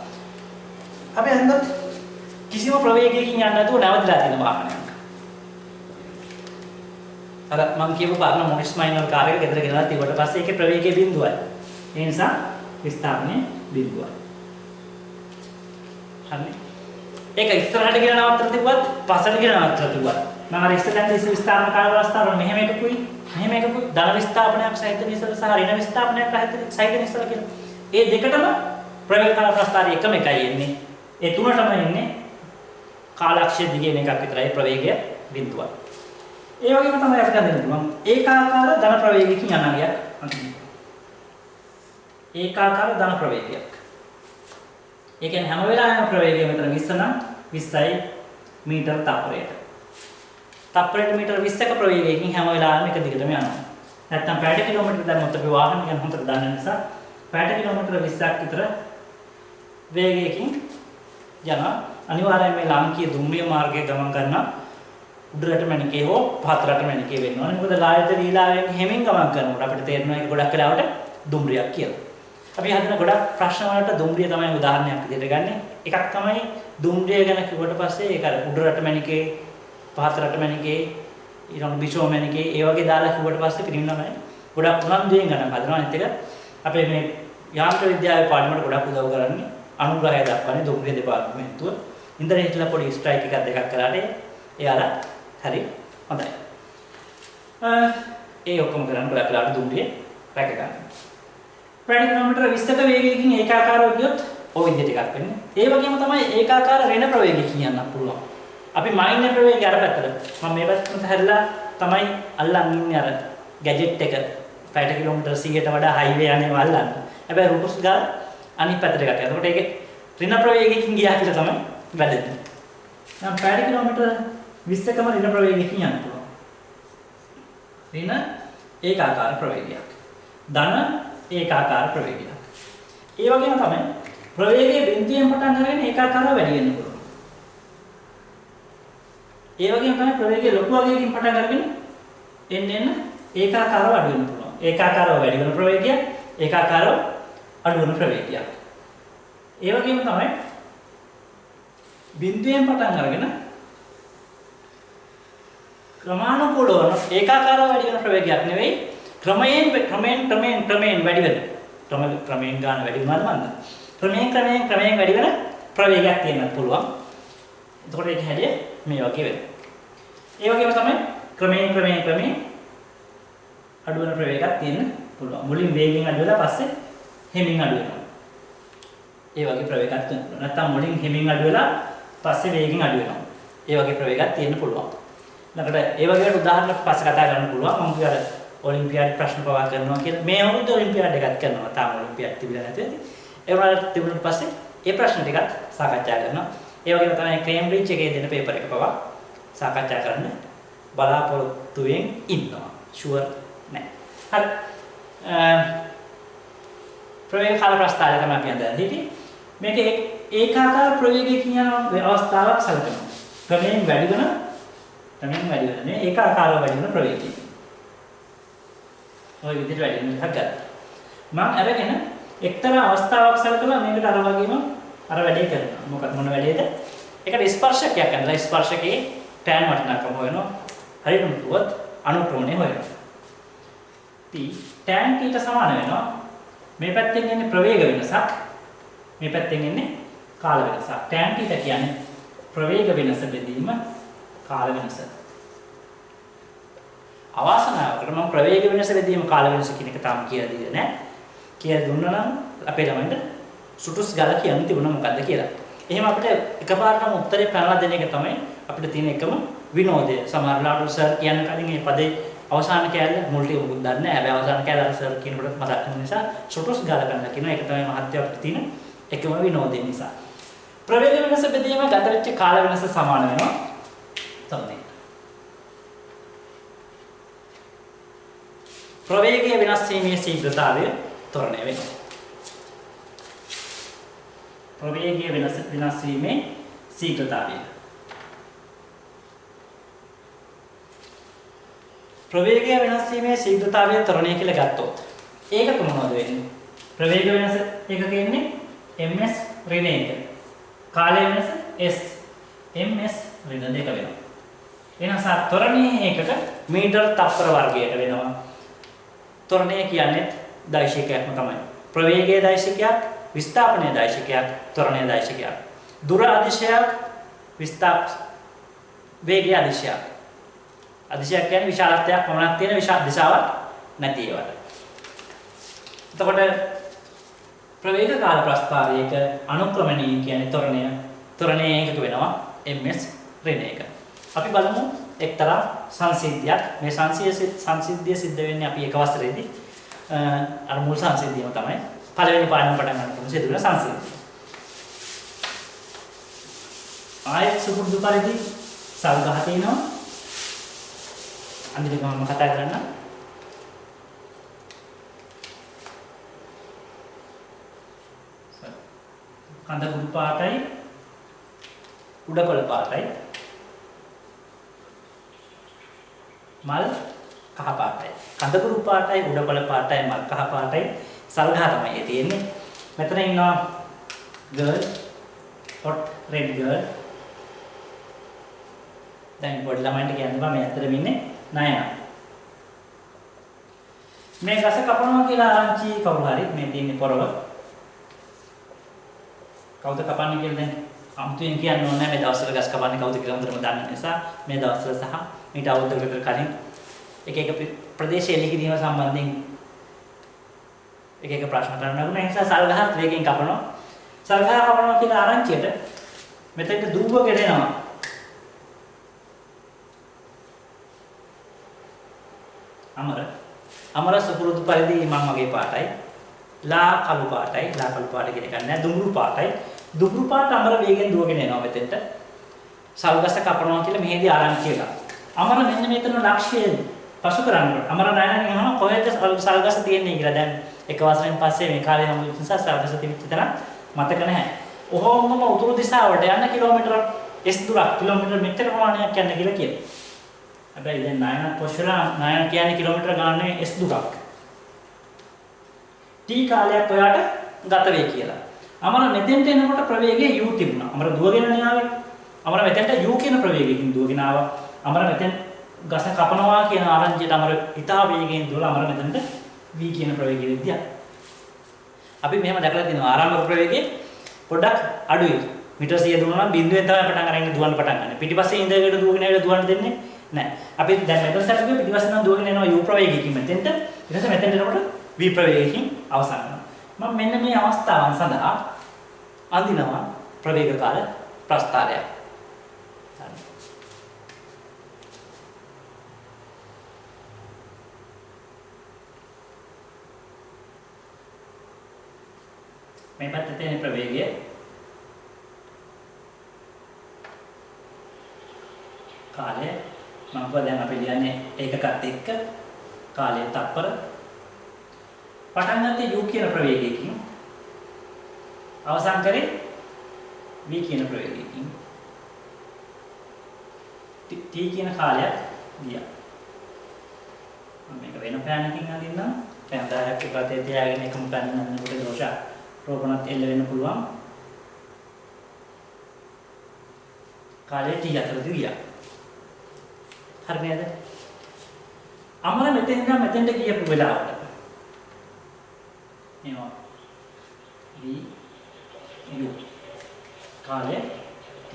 අපි හන්දත් කිසිම ප්‍රවේගයකින් යන්නේ නැතුව නැවතිලා තියෙන වාහනයක්. අර මම කියපු පාරන මොරිස් මයිනර් කාර් එක ගෙදර ගෙනලා තිබුවට පස්සේ ඒකේ ප්‍රවේගය බිඳුවයි. ඒ නිසා විස්ථාපනය බිඳුවයි. හරි. ඒක ඉස්සරහට ගෙන නවත්තලා තිබුවත් පස්සට ගෙන නවත්තලා තිබුවත් මම අර ඉස්සරහින් විස්ථාපන කාල අවස්ථාවල මෙහෙම එකකුයි ධන විස්ථාපනයක් සහිත නිසල සහ ඍණ විස්ථාපනයක් සහිත නිසල කියලා. ඒ දෙකටම ප්‍රවේග කාල ප්‍රස්ථාරය එකම එකයි එන්නේ. ඒ තුනටම එන්නේ කාලාක්ෂය දිගේ එකක් විතරයි ප්‍රවේගය බිඳුවයි. ඒ වගේම තමයි අපිට හඳුනන්න පුළුවන් ඒකාකාර ධන ප්‍රවේගයකින් යන ගියක් අඳින්න. ඒකාකාර ධන ප්‍රවේගයක්. ඒ කියන්නේ හැම වෙලාවෙම ප්‍රවේගය මෙතන 20 නම් 20යි මීටර තප්පරයට. තප්පරයට මීටර 20ක ප්‍රවේගයකින් හැම වෙලාවෙම එක දිගටම යනවා. නැත්නම් පැයට කිලෝමීටර දැම්මොත් අපි වාහන ගැන හොඳට දන්න නිසා පැයට කිලෝමීටර 20ක් විතර වේගයකින් යන අනිවාර්යයෙන් මේ ලාංකීය දුම්රිය මාර්ගයේ ගමන් කරන උඩරට මැණිකේ හෝ පහතරට මැණිකේ වෙන්න ඕනේ. මොකද ලායත ලීලාවෙන් හැමින් ගමන් කරනකොට අපිට තේරෙනවා ඒක ගොඩක් වෙලාවට දුම්රියක් කියලා. අපි හදන ගොඩක් ප්‍රශ්න වලට දුම්රිය තමයි උදාහරණයක් විදිහට ගන්නෙ. එකක් තමයි දුම්රිය ගැන කිව්වට පස්සේ ඒක අර උඩරට මැණිකේ පහතරට මැණිකේ ඊළඟ බිෂෝ මැණිකේ ඒ වගේ දාලා කිව්වට පස්සේ පිළිගන්නවනේ. ගොඩක් උනන්දුවෙන් ගණන් හදනවා. අනිත් එක අපේ මේ යාන්ත්‍ර විද්‍යාවේ පාඩමකට ගොඩක් උදව් කරන්නේ අනුග්‍රහය දක්වන්නේ දුම්රිය දෙපාර්තමේන්තුව. ඉන්දර හිටලා පොඩි ස්ට්‍රයික් එකක් දෙකක් කරාට එයාලා හරි හොඳයි. ඒ ඔක්කොම කරන්න ගොඩක් වෙලාවට දුම්රිය රැක ගන්න. පැය කිලෝමීටර 20ක වේගයකින් ඒකාකාරව ගියොත් ඔය විදිහට එකක් වෙන්නේ. ඒ වගේම තමයි ඒකාකාර ඍණ ප්‍රවේගයකින් යන්නත් පුළුවන්. අපි මායින්‍ය ප්‍රවේගය අර පැත්තට මම මේ පැත්තට හැරිලා තමයි අල්ලන් ඉන්නේ අර ගැජට් එක පැයට කිලෝමීටර 100ට වඩා හයිවේ යන්නේ අල්ලන්න. හැබැයි රුටුස් ගාලා අනිත් පැත්තට ගත්තා. එතකොට ඒකේ ඍණ ප්‍රවේගයකින් ගියා කියලා තමයි වැඩෙන්නේ. දැන් පැයට කිලෝමීටර 20කම ඍණ ප්‍රවේගයකින් යන්න පුළුවන්. ඍණ ඒකාකාර ප්‍රවේගයක්. ධන ඒකාකාර ප්‍රවේගයක්. ඒ වගේම තමයි ප්‍රවේගයේ බිඳුවෙන් පටන් අරගෙන ඒකාකාරව වැඩි වෙන්න පුළුවන්. ඒ වගේම තමයි ප්‍රවේගයේ ලොකු වගේකින් පටන් අරගෙන එන්න ඒකාකාරව අඩු වෙන්න පුළුවන්. ඒකාකාරව වැඩි වෙන ප්‍රවේගයක්, ඒකාකාරව අඩු වෙන ප්‍රවේගයක්. ඒ වගේම තමයි බිඳුවෙන් පටන් අරගෙන ක්‍රමානුකූලව ඒකාකාරව වැඩි වෙන ප්‍රවේගයක් නෙවෙයි ක්‍රමයෙන් වැඩි වෙන ක්‍රමයෙන් ගන්න වැඩි වුණාද මන්ද ක්‍රමයෙන් වැඩි වෙන ප්‍රවේගයක් තියෙන්නත් පුළුවන්. එතකොට ඒක හැදේ මේ වගේ වෙනවා. ඒ වගේම තමයි ක්‍රමයෙන් අඩු වෙන ප්‍රවේගයක් තියෙන්න පුළුවන්. මුලින් වේගෙන් අඩු වෙලා පස්සේ හෙමින් අඩු වෙනවා. ඒ වගේ ප්‍රවේගයක් තියෙනවා. නැත්නම් මුලින් හෙමින් අඩු වෙලා පස්සේ වේගෙන් අඩු වෙනවා. ඒ වගේ ප්‍රවේගයක් තියෙන්න පුළුවන්. ළඟට ඒ වගේ උදාහරණ පස්සේ කතා කරන්න පුළුවන්. මම කිව්වා ඔලිම්පියාඩ් ප්‍රශ්න පවා කරනවා කියලා. මේ අවුරුද්ද ඔලිම්පියාඩ් එකක් කරනවා. තාම ඔලිම්පියාඩ් තිබිලා නැති ඇති. ඒ වුණාට තිබුණාට පස්සේ ඒ ප්‍රශ්න ටිකත් සාකච්ඡා කරනවා. ඒ වගේම තමයි කේම්බ්‍රිජ් එකේ දෙන පේපර් එක පවා සාකච්ඡා කරන්න බලාපොරොත්තුෙන් ඉන්නවා. ෂුවර් නෑ. හරි. ප්‍රවේග කාල ප්‍රස්තාවය තමයි අපි අද හිටියේ. මේක ඒකාකාර ප්‍රවේගයකින් යන අවස්ථාවක් සැලකනවා. ක්‍රමයෙන් වැඩි වෙන නේ ඒකාකාරව වැඩි වෙන ප්‍රවේගයකින්. ඔය විදිහට වැඩි වෙන එකක් ගන්න. මම අරගෙන එක්තරා අවස්ථාවක් සැලකලා මේකට අර වගේම අර වැඩේ කරනවා. මොකක්ද මොන වැඩේද? ඒකට ස්පර්ශකයක් ගන්නවා. ස්පර්ශකේ tan වටිනාකම හොයනවා. හරියටම කිව්වොත් අනුක්‍රමණය හොයනවා. tan ට සමාන වෙනවා. මේ පැත්තෙන් එන්නේ ප්‍රවේග වෙනසක්. මේ පැත්තෙන් එන්නේ කාල වෙනසක්. tan ට කියන්නේ ප්‍රවේග වෙනස බෙදීම කාල වෙනස. අවාසනාවකට මම ප්‍රවේග වෙනස බෙදීම කාල වෙනස කියන එක තාම කියලා දෙන්නේ නැහැ. කියලා දුන්නා නම් අපේ ළමයින්ට සුටුස් ගාලා කියන්න තිබුණා මොකද්ද කියලා. එහෙම අපිට එකපාරටම උත්තරේ පැනලා දෙන එක තමයි අපිට තියෙන එකම විනෝදය. සමහරවිට සර් කියන කලින් මේ පදේ අවසාන කෑල්ල මුල්ටි උගුත් දන්නේ නැහැ. හැබැයි අවසාන කෑල්ල සර් කියනකොට මතක් වෙන නිසා සුටුස් ගාලා ගන්න කියනවා. ඒක තමයි මහත්ය අපිට තියෙන එකම විනෝදය නිසා. ප්‍රවේග වෙනස බෙදීම ගත වෙච්ච කාල වෙනස සමාන වෙනවා. තමයි. ප්‍රවේගය වෙනස් වීමේ ශීඝ්‍රතාවය ත්වරණය වෙනවා. ප්‍රවේගය වෙනස් වීමේ ශීඝ්‍රතාවය. ප්‍රවේගය වෙනස් වීමේ ශීඝ්‍රතාවය ත්වරණය කියලා ගත්තොත් ඒක කොහොමද වෙන්නේ? ප්‍රවේග වෙනස එකක ඉන්නේ ms ඍණ 1. කාලය වෙනස s ms ඍණ 2 වෙනවා. එනස ත්වරණයේ එකක මීටර තප්පර වර්ගයට වෙනවා. ත්වරණය කියන්නේ දෛශිකයක්ම තමයි. ප්‍රවේගයේ දෛශිකයක්, විස්ථාපනයේ දෛශිකයක්, ත්වරණයේ දෛශිකයක්. දුර අදිශයක්, වේගයේ අදිශයක්. අදිශයක් කියන්නේ විශාලත්වයක් පමණක් තියෙන විශාල දිශාවක් නැති ඒවාට. එතකොට ප්‍රවේග කාල ප්‍රස්තාවයක අනුක්‍රමණීය කියන්නේ ත්වරණයේ එකක වෙනවා ms ඍණ 1. අපි බලමු එක්තරා සංසිද්ධියක්. මේ සංසිද්ධිය සිද්ධ වෙන්නේ අපි එක වසරේදී අර මුල් සංසිද්ධියම තමයි පළවෙනි පාඩම පටන් ගන්නකොට සිදු වෙන සංසිද්ධිය. ආයත් සුපුරුදු පරිදි සල් ගහ තියෙනවා. අන්තිමට මම කතා කරන්න. කඳ පාටයි උඩකොළ පාටයි මල් කහ පාටයි. කඳ පාටයි උඩකොළ පාටයි මල් කහ පාටයි සල්ගහ තමයි තියෙන්නේ. මෙතන ඉන්නවා girl hot red girl. දැන් පොඩි ළමයින්ට කියන්න බෑ මේ ඇත්තටම ඉන්නේ නයනා. මේ ගස කපනවා කියලා ආරංචි කවුරු හරි මේ තියෙන්නේ පොරව. කවුද කපන්නේ කියලා දැන් අමුතුවෙන් කියන්න ඕනේ නැහැ. මේ දවස්වල ගස් කපන්නේ කවුද කියලා හොඳටම දන්න නිසා මේ දවස්වල සහ මේට අවුරුද්දකට කලින් එක ප්‍රදේශයේ එළිකිරීම සම්බන්ධයෙන් එක ප්‍රශ්න කරනවා. ඒ නිසා සල්ගහත් වේගෙන් කපනවා. සල්ගහ කපනවා කියන ආරංචියට මෙතෙන්ට දුවගෙන එනවා. අමර සුපුරුදු පරිදි මම වගේ පාටයි. ලා කළු පාටයි. ලා කළු පාට කියන එක නෑ දුඹුරු පාටයි. දුඹුරු පාට අමර වේගෙන් දුවගෙන එනවා මෙතෙන්ට. සල්ගස කපනවා කියලා මෙහෙදී ආරංචි එකක්. අමර මෙන්න මෙතන ලක්ෂ්‍යය පසු කරන්නේ. අමර නයනගෙන් අහනවා කොහෙද සල්ගස තියෙන්නේ කියලා. දැන් එක වසරෙන් පස්සේ මේ කාලේ හමු නිසා සල්ගස තිබිච්ච තැන මතක නැහැ. ඔහොමම උතුරු දිශාවට යන කිලෝමීටර S දුරක් කිලෝමීටර මෙච්චර ප්‍රමාණයක් යන්න කියලා කියනවා. හැබැයි දැන් නයන පොෂරා නයන කියන්නේ කිලෝමීටර ගානේ S දුරක්. T කාලයක් ඔයාට ගත වෙයි කියලා. අමර මෙතෙන්ට එනකොට ප්‍රවේගය u තිබුණා. අමර දුවගෙන ආවේ. අමර මෙතෙන්ට u කියන ප්‍රවේගයකින් දුවගෙන ආවා. අමර මෙතෙන් ගස කපනවා කියන ආරංචියට අමර ඉතා වේගයෙන් දුවලා අමර මෙතෙන්ට v කියන ප්‍රවේගය විදියට. අපි මෙහෙම දැකලා තියෙනවා ආරම්භක ප්‍රවේගය පොඩ්ඩක් අඩුයි. මීටර 100 දුවනවා නම් බිඳුවෙන් තමයි පටන් අරගෙන දුවන්න පටන් ගන්න. පිටිපස්සේ ඉඳගෙන දුවගෙන ඇවිල්ලා දුවන්න දෙන්නේ නැහැ. අපි දැන් මෙතන සැලකුවේ පිටිපස්සේ නම් දුවගෙන එනවා u ප්‍රවේගයකින් මෙතෙන්ට. ඊට පස්සේ මෙතෙන්ට එනකොට v ප්‍රවේගයකින් අවසන් වෙනවා. මම මෙන්න මේ අවස්ථාවන් සඳහා අඳිනවා ප්‍රවේග කාල ප්‍රස්ථාරයක්. මේ පැත්තේ තියෙන ප්‍රවේගය කාලය මම දැන් අපි ලියන්නේ ඒකකත් එක්ක කාලය තප්පර පටන් ගත්තේ u කියන ප්‍රවේගයකින් අවසන් කරේ v කියන ප්‍රවේගයකින් t කියන කාලයක් ගියා. මම මේක වෙන පෑනකින් අඳින්නම්. දැන් 10ක් එකතේ තියාගෙන එකම පෑන අඳිනකොට දෝෂ රෝපණත් එල්ල වෙන්න පුළුවන්. කාලය t අතරදී ගියා. හරි නේද? අමර මෙතෙන් ඉඳන් මෙතෙන්ට ගියපු වෙලාවට මේවා v u කාලය t.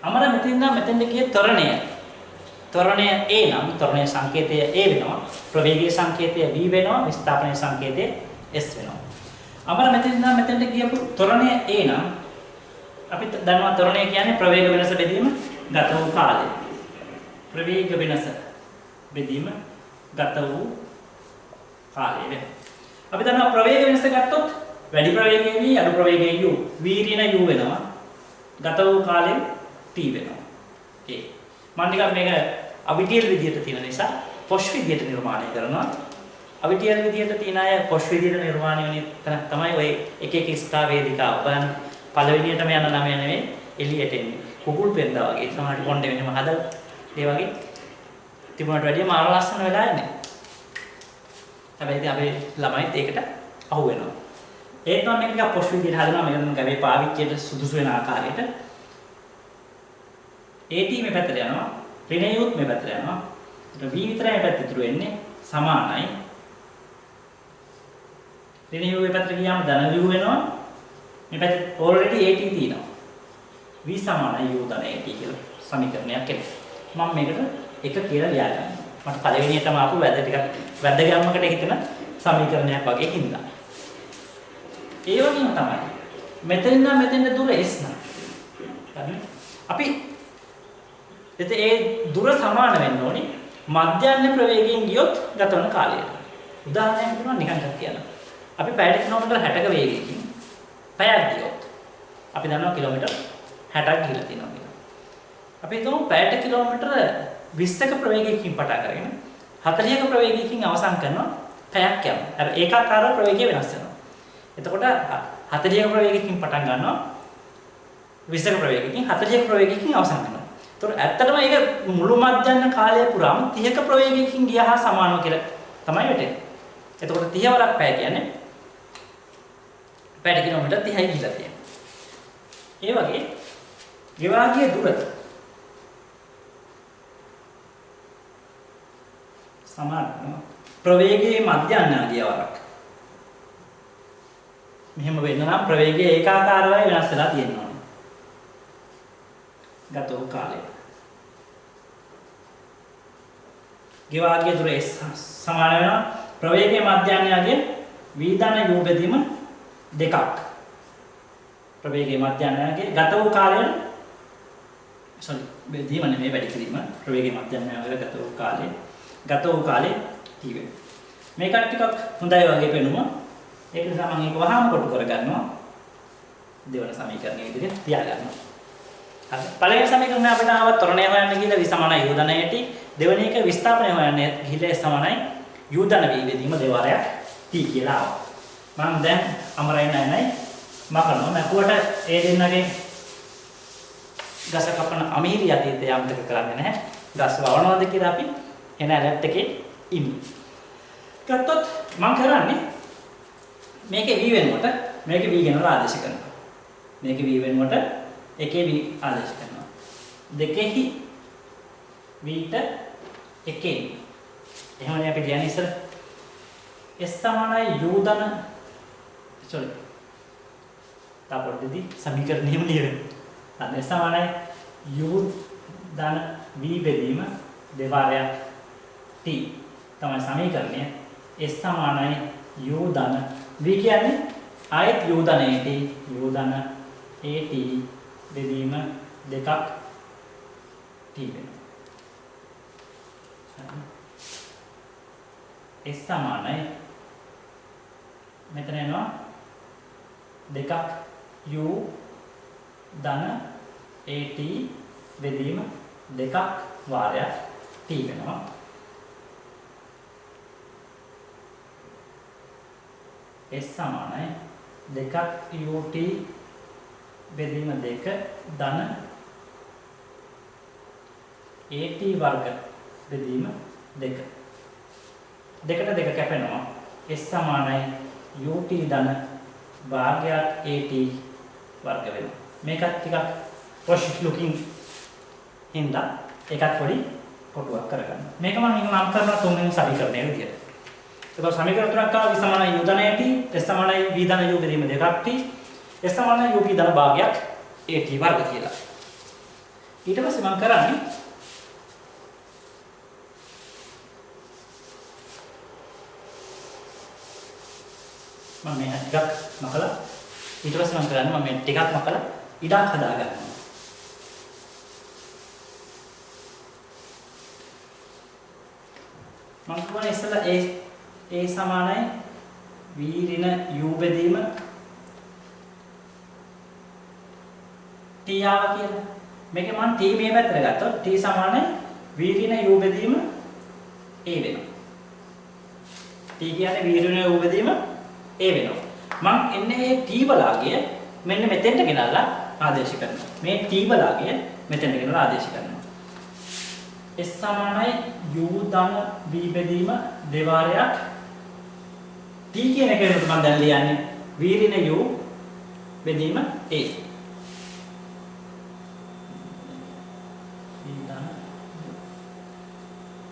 අමර මෙතෙන් ඉඳන් මෙතෙන්ට ගියේ ත්වරණය a නම් ත්වරණයේ සංකේතය a වෙනවා. ප්‍රවේගයේ සංකේතය v වෙනවා. විස්ථාපනයේ සංකේතය s වෙනවා. අමර මෙතෙන් ඉඳන් මෙතෙන්ට ගියපු ත්වරණය a නම් අපි දන්නවා ත්වරණය කියන්නේ ප්‍රවේග වෙනස බෙදීම ගත වූ කාලය. ප්‍රවේග වෙනස බෙදීම ගත වූ කාලය වෙනවා. අපි දන්නවා ප්‍රවේග වෙනස ගත්තොත් වැඩි ප්‍රවේගයේ v අඩු ප්‍රවේගයේ u v ඍණ u වෙනවා. ගත වූ කාලය t වෙනවා. ඒ මම ටිකක් මේක අවිටියල් විදියට තියෙන නිසා පොෂ් විදියට නිර්මාණය කරනවා. අවිටියල් විදියට තියෙන අය පොෂ් විදියට නිර්මාණය වෙන තමයි ඔය එක එක ස්ථා වේදිකාව බලන්න. පළවෙනියටම යන නම නෙවෙයි එළියට එන්නේ. කුකුල් පෙන්දා වගේ සමහරට කොණ්ඩේ වෙනම හදලා ඒ වගේ තිබුණාට වැඩිය මාර ලස්සන වෙලා ඉන්නේ. හැබැයි ඉතින් අපේ ළමයිත් ඒකට අහු වෙනවා. ඒත් මම මේක පොෂ් විදියට හදනවා. මේක නම් ගවේ පාවිච්චියට සුදුසු වෙන ආකාරයට. AT මේ පැත්තට යනවා. ඍණ යුත් මේ පැත්තට යනවා. ඒත් V විතරයි මේ පැත්තට ඉතුරු වෙන්නේ. සමානයි. ඍණ යු මේ පැත්තට ගියාම ධන U වෙනවා. මේ පැත්තේ already AT තියෙනවා. V සමානයි U ධන AT කියලා සමීකරණයක් එනවා. මම මේකට එක කියලා ලියා ගන්නවා. මට පළවෙනියටම ආපු වැදගත්මකට හිතන සමීකරණයක් වගේ හින්දා. ඒ වගේම තමයි. මෙතන ඉඳන් මෙතෙන්ට දුර S නම්. හරි. අපි එතේ ඒ දුර සමාන වෙන්න ඕනේ මධ්‍යස්ථ ප්‍රවේගයෙන් ගියොත් ගත වන කාලයට. උදාහරණයක් දෙනවා නිකන් කියනවා. අපි පැයට කිලෝමීටර් 60ක වේගයකින් පැයක් ගියොත් අපි දන්නවා කිලෝමීටර් 60ක් ගිහලා තියෙනවා කියලා. අපි හිතමු පැයට කිලෝමීටර් 20ක ප්‍රවේගයකින් පටන් අරගෙන 40ක ප්‍රවේගයකින් අවසන් කරනවා පැයක් යනවා. හැබැයි ඒකාකාර ප්‍රවේගය වෙනස් වෙනවා. එතකොට 40ක ප්‍රවේගයකින් පටන් ගන්නවා 20ක ප්‍රවේගයකින් 40ක ප්‍රවේගයකින් අවසන් වෙනවා. ඒතකොට ඇත්තටම ඒක මුළු මධ්‍යන්න කාලය පුරාම 30ක ප්‍රවේගයකින් ගියා හා සමානව කියලා තමයි වැටෙන්නේ. එතකොට 30 වරක් පැය කියන්නේ පැයට කිලෝමීටර් 30යි ගිහිලා තියෙනවා. ඒ වගේ ගෙවාගිය දුර සමාන ප්‍රවේගයේ මධ්‍යන්නාගිය වරක්. මෙහෙම වෙන්න නම් ප්‍රවේගය ඒකාකාරවයි වෙනස් වෙලා තියෙනවා. ගත වූ කාලය. ගෙවාගිය දුර සමාන වෙනවා ප්‍රවේගයේ මධ්‍යන්නාගිය v ධන u බෙදීම දෙකක්. ප්‍රවේගයේ මධ්‍යන්නාගිය ගත වූ කාලය බෙදීම නෙමෙයි වැඩි කිරීම. ප්‍රවේගයේ මධ්‍යන්නාගිය ගත වූ කාලේ t වෙනවා. මේකට ටිකක් හොඳයි වගේ පෙනුම. ඒක නිසා මම ඒක වහාම කොටු කරගන්නවා. දෙවන සමීකරණයේ විදිහට තියාගන්නවා. හරි. පළවෙනි සමීකරණය අපිට ආව ත්වරණය හොයන්න ගිහලා v සමානයි u ධන ඇටි. දෙවෙනි එක විස්ථාපනය හොයන්න ගිහලා s සමානයි u ධන v බෙදීම දෙවාරයක් t කියලා ආවා. මම දැන් අමරයින් නැයි මකනවා. මකුවට ඒ දෙන්නගේ ගස කපන අමීරි අතීතය අමතක කරන්නේ නැහැ. ගස් වවනවාද කියලා අපි එන ඇලට් එකේ ඉමු. ගත්තොත් මම කරන්නේ මේකේ v වෙනකොට මේකේ v ගෙනලා ආදේශ කරනවා. මේකේ v වෙනකොට එකේ v ආදේශ කරනවා. දෙකෙහි v ට එකේ. එහෙමනේ අපි කියන්නේ ඉස්සර s සමානයි u ධන තාපොඩ්ඩේදී සමීකරණෙම ලියවෙන්නේ. s සමානයි u ධන v බෙදීම දෙවාරයක් t තමයි සමීකරණය. s සමානයි u ධන v කියන්නේ ආයත් u ධන at බෙදීම දෙකක් t වෙනවා. s සමානයි මෙතන එනවා දෙකක් u ධන at බෙදීම දෙකක් වාරයක් t වෙනවා. s සමානයි දෙකක් ut බෙදීම දෙක ධන at වර්ග බෙදීම දෙක. දෙකට දෙක කැපෙනවා. s සමානයි ut ධන භාගයක් at වර්ග වෙනවා. මේකත් ටිකක් පොෂ් ලුකින් හින්දා ඒකත් පොඩි කොටුවක් කරගන්න. මේක මම නම් කරනවා තුන්වෙනි සමීකරණයේ විදියට. ඒක සමීකරණ තුනක් ආවා v සමානයි u ධන at s සමානයි v ධන u බෙදීම දෙකක් t s සමානයි ut ධන භාගයක් at වර්ග කියලා. ඊට පස්සේ මම කරන්නේ මම මේ ටිකක් මකලා ඊට පස්සේ මම කරන්නේ මම මේ ටිකක් මකලා ඉඩක් හදා ගන්නවා. මම කියන්නේ ඉස්සෙල්ලා a සමානයි v ඍණ u බෙදීම t ආවා කියලා. මේකේ මම t මේ පැත්තට ගත්තොත් t සමානයි v ඍණ u බෙදීම a වෙනවා. t කියන්නේ v ඍණ u බෙදීම a වෙනවා. මම එන්නේ මේ t බලාගය මෙන්න මෙතෙන්ට ගෙනල්ලා ආදේශ කරනවා. මේ t බලාගය මෙතෙන්ට ගෙනල්ලා ආදේශ කරනවා. s සමානයි u ධන v බෙදීම දෙවාරයක් t කියන එක මම දැන් ලියන්නේ v ඍණ u බෙදීම a.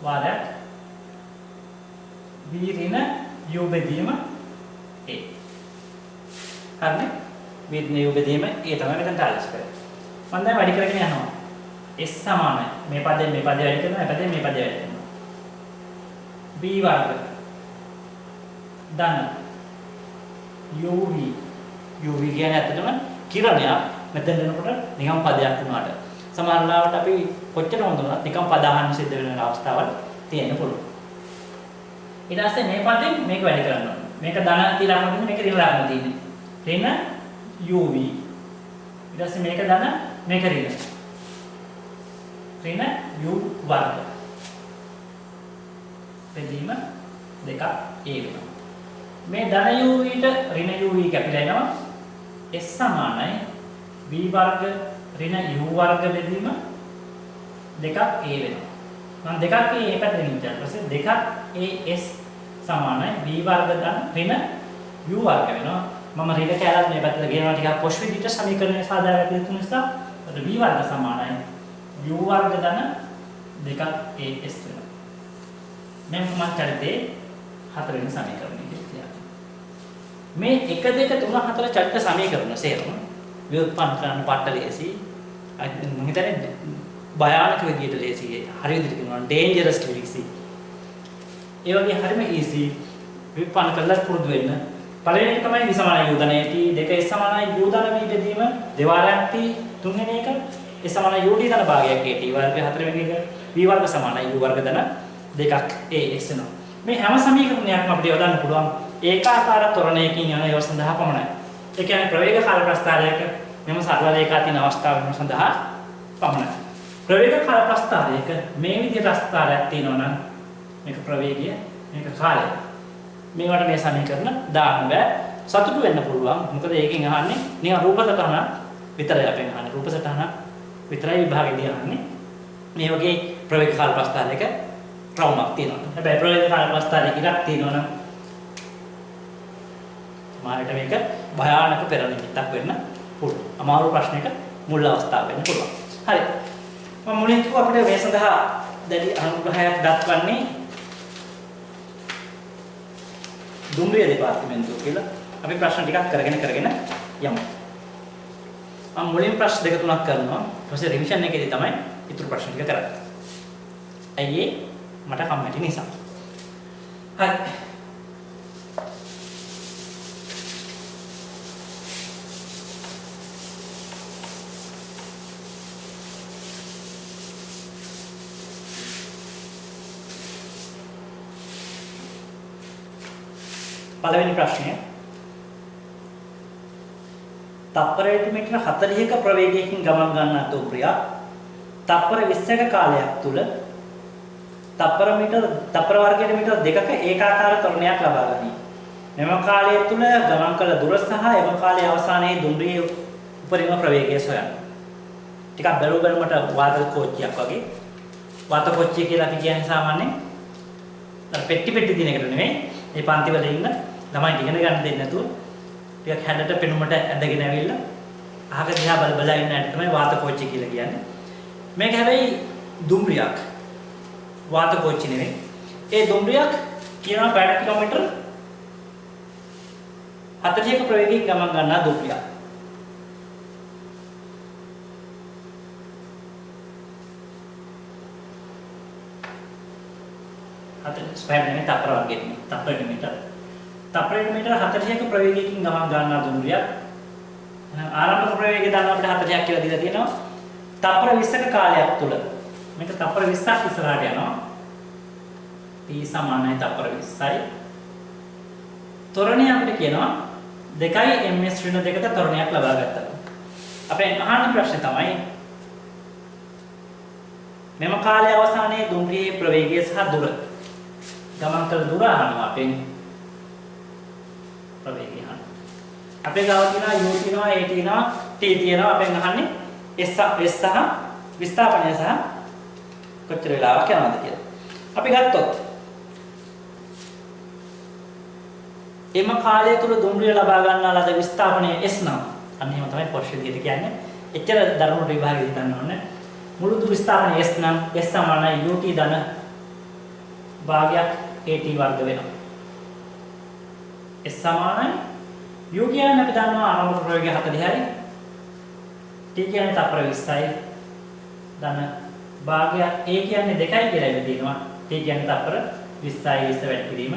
වාරයක් v ඍණ u බෙදීම a. හරිනේ? v ඍණ u බෙදීම a තමයි මෙතනට ආදේශ කරන්නේ. මම දැන් වැඩි කරගෙන යනවා. s සමානයි මේ පදයෙන් මේ පදය වැඩි කරනවා, මේ පදයෙන් මේ පදය වැඩි කරනවා. b වර්ග ධන uv කියන්නේ ඇත්තටම කිරණයක්. මෙතන දෙනකොට නිකම් පදයක් වුණාට සමහර ලාවට අපි කොච්චර හොඳ වුණත් නිකම් පද අහන්න සිද්ධ වෙන අවස්ථාවල් තියෙන්න පුළුවන්. ඊට පස්සේ මේ පදයෙන් මේක වැඩි කරන්න ඕනේ. මේක ධන තියලා හම්බුනේ මේක ඍණ ලාභම තියෙන්නේ. ඍණ uv. ඊට පස්සේ මේක ධන මේක ඍණ. ඍණ u වර්ග. බෙදීම දෙකක් a වෙනවා. මේ ධන uv ට ඍණ uv කැපිලා එනවා. S සමානයි v වර්ග ඍණ u වර්ග බෙදීම 2a වෙනවා. මම 2a මේ පැත්තට ගෙනිච්චා. ඊට පස්සේ 2as සමානයි v වර්ග ධන ඍණ u වර්ග වෙනවා. මම ඍණ කැලත් මේ පැත්තට ගෙනනවා ටිකක් පොෂ් විදිහට සමීකරණය සාදා ගන්න යුතු නිසා v වර්ග සමානයි u වර්ග ධන 2as වෙනවා. දැන් මම චරිතේ 4 වෙනි සමීකරණය කියලා. මේ 1 2 3 4 චරිත සමීකරණ සේරම ව්‍යුත්පන්න කරන්න පට්ට ලේසි. මම හිතන්නේ භයානක විදියට ලේසි. හරි විදියට කියනවා ඩේන්ජරස් කියලා ලේසි. ඒ වගේ හරිම ඊසි ව්‍යුත්පන්න කරලා පුරුදු වෙන්න. පළවෙනි එක තමයි v සමානයි u ධන at 2 s සමානයි u ධන v බෙදීම දෙවාරයක් t තුන්වෙනි එක s සමානයි ut ධන භාගයක් at වර්ග හතරවෙනි එක v වර්ග සමානයි u වර්ග ධන 2ක් as වෙනවා. මේ හැම සමීකරණයක්ම අපිට යොදන්න පුළුවන් ඒකාකාර ත්වරණයකින් යන ඒවා සඳහා පමණයි. ඒ කියන්නේ ප්‍රවේග කාල ප්‍රස්ථාරයක මෙම සරල රේඛා තියෙන අවස්ථාවන් සඳහා පමණයි. ප්‍රවේග කාල ප්‍රස්ථාරයක මේ විදිහට ප්‍රස්ථාරයක් තියෙනවා නම් මේක ප්‍රවේගය මේක කාලය. මේවට මේ සමීකරණ දාන්න බෑ. සතුටු වෙන්න පුළුවන්. මොකද ඒකෙන් අහන්නේ නිකන් රූප සටහන විතරයි අපෙන් අහන්නේ. රූප සටහන විතරයි විභාගෙදී අහන්නේ. මේ වගේ ප්‍රවේග කාල ප්‍රස්ථාරයක ක්‍රමයක් තියෙනවා. හැබැයි ප්‍රවේග කාල ප්‍රස්ථාරයක ඉලක්ක තියෙනවා නම් මාකට මේක භයානක පෙරනිමිත්තක් වෙන්න පුළුවන්. අමාරු ප්‍රශ්නයක මුල් අවස්ථාව වෙන්න පුළුවන්. හරි. මම මුලින් කිව්වා අපිට මේ සඳහා දැඩි අනුග්‍රහයක් දක්වන්නේ දුම්රිය දෙපාර්තමේන්තුව කියලා. අපි ප්‍රශ්න ටිකක් කරගෙන යමු. මම මුලින් ප්‍රශ්න දෙක තුනක් කරනවා. ඊට පස්සේ රිවිෂන් එකේදී තමයි ඊටු ප්‍රශ්න ටික කරන්නේ. ඇයි මට කම්මැලි නිසා. හරි. පළවෙනි ප්‍රශ්නය තප්පරයට මීටර 40ක ප්‍රවේගයකින් ගමන් ගන්නා දුම්රිය තප්පර 20ක කාලයක් තුල තප්පර වර්ගයට මීටර 2ක ඒකාකාර ත්වරණයක් ලබා ගනී. මෙම කාලය තුල ගමන් කළ දුර සහ එම කාලයේ අවසානයේ දුම්රියේ උපරිම ප්‍රවේගය සොයන්න. ටිකක් බැලුමට වාතක කෝච්චියක් වගේ. වාතක කෝච්චිය කියලා අපි කියන්නේ සාමාන්‍යයෙන් පෙට්ටි දින එකට නෙමෙයි. මේ පන්ති වල ඉන්න ළමයි ඉගෙන ගන්න දෙන්නේ නැතුව ටිකක් හැඩට පෙනුමට ඇඳගෙන ඇවිල්ලා අහක දිහා බල බල ඉන්න ඇට තමයි වාතක කෝච්චිය කියලා කියන්නේ. මේක හැබැයි දුම්රියක්. වාතක කෝච්චි නෙමෙයි. ඒ දුම්රියක් කියනවා පැයට කිලෝමීටර් 40ක ප්‍රවේගයෙන් ගමන් ගන්නා දුම්රියක්. ස්පෑන් තප්පර වර්ගයෙන් තප්පරයට මීටර 40ක ප්‍රවේගයකින් ගමන් ගන්නා දුම්රියක්. ආරම්භක ප්‍රවේගය දන්නවා අපිට 40ක් කියලා දීලා තියෙනවා. තප්පර 20ක කාලයක් තුල මේක තප්පර 20ක් ඉස්සරහට යනවා. t සමානයි තප්පර 20යි. ත්වරණය අපිට කියනවා 2යි ms ඍණ 2ක ත්වරණයක් ලබා ගත්තා. අපෙන් අහන්න ප්‍රශ්නේ තමයි මෙම කාලය අවසානයේ දුම්රියේ ප්‍රවේගය සහ දුර ගමන් කළ දුර අහනවා අපෙන් ප්‍රවේගය අහනවා. අපේ ගාව තියෙනවා u තියෙනවා a තියෙනවා t තියෙනවා අපෙන් අහන්නේ s සහ විස්ථාපනය සහ කොච්චර වෙලාවක් යනවද කියලා. අපි ගත්තොත් එම කාලය තුල දුම්රිය ලබා ගන්නා ලද විස්ථාපනය s නම් අන්න එහෙම තමයි පොෂ් විදිහට කියන්නේ. එච්චර දරුණු විභාගෙ හිතන්න ඕනේ. මුළු දු විස්ථාපනය s නම් s සමානයි ut ධන භාගයක් at වර්ග වෙනවා. s සමානයි u කියන්නේ අපි දන්නවා ආරම්භක ප්‍රවේගය 40යි. t කියන්නේ තප්පර 20යි. ධන භාගයක් a කියන්නේ 2යි කියලා ඉඳී තියෙනවා. t කියන්නේ තප්පර 20යි 20 වැඩි කිරීම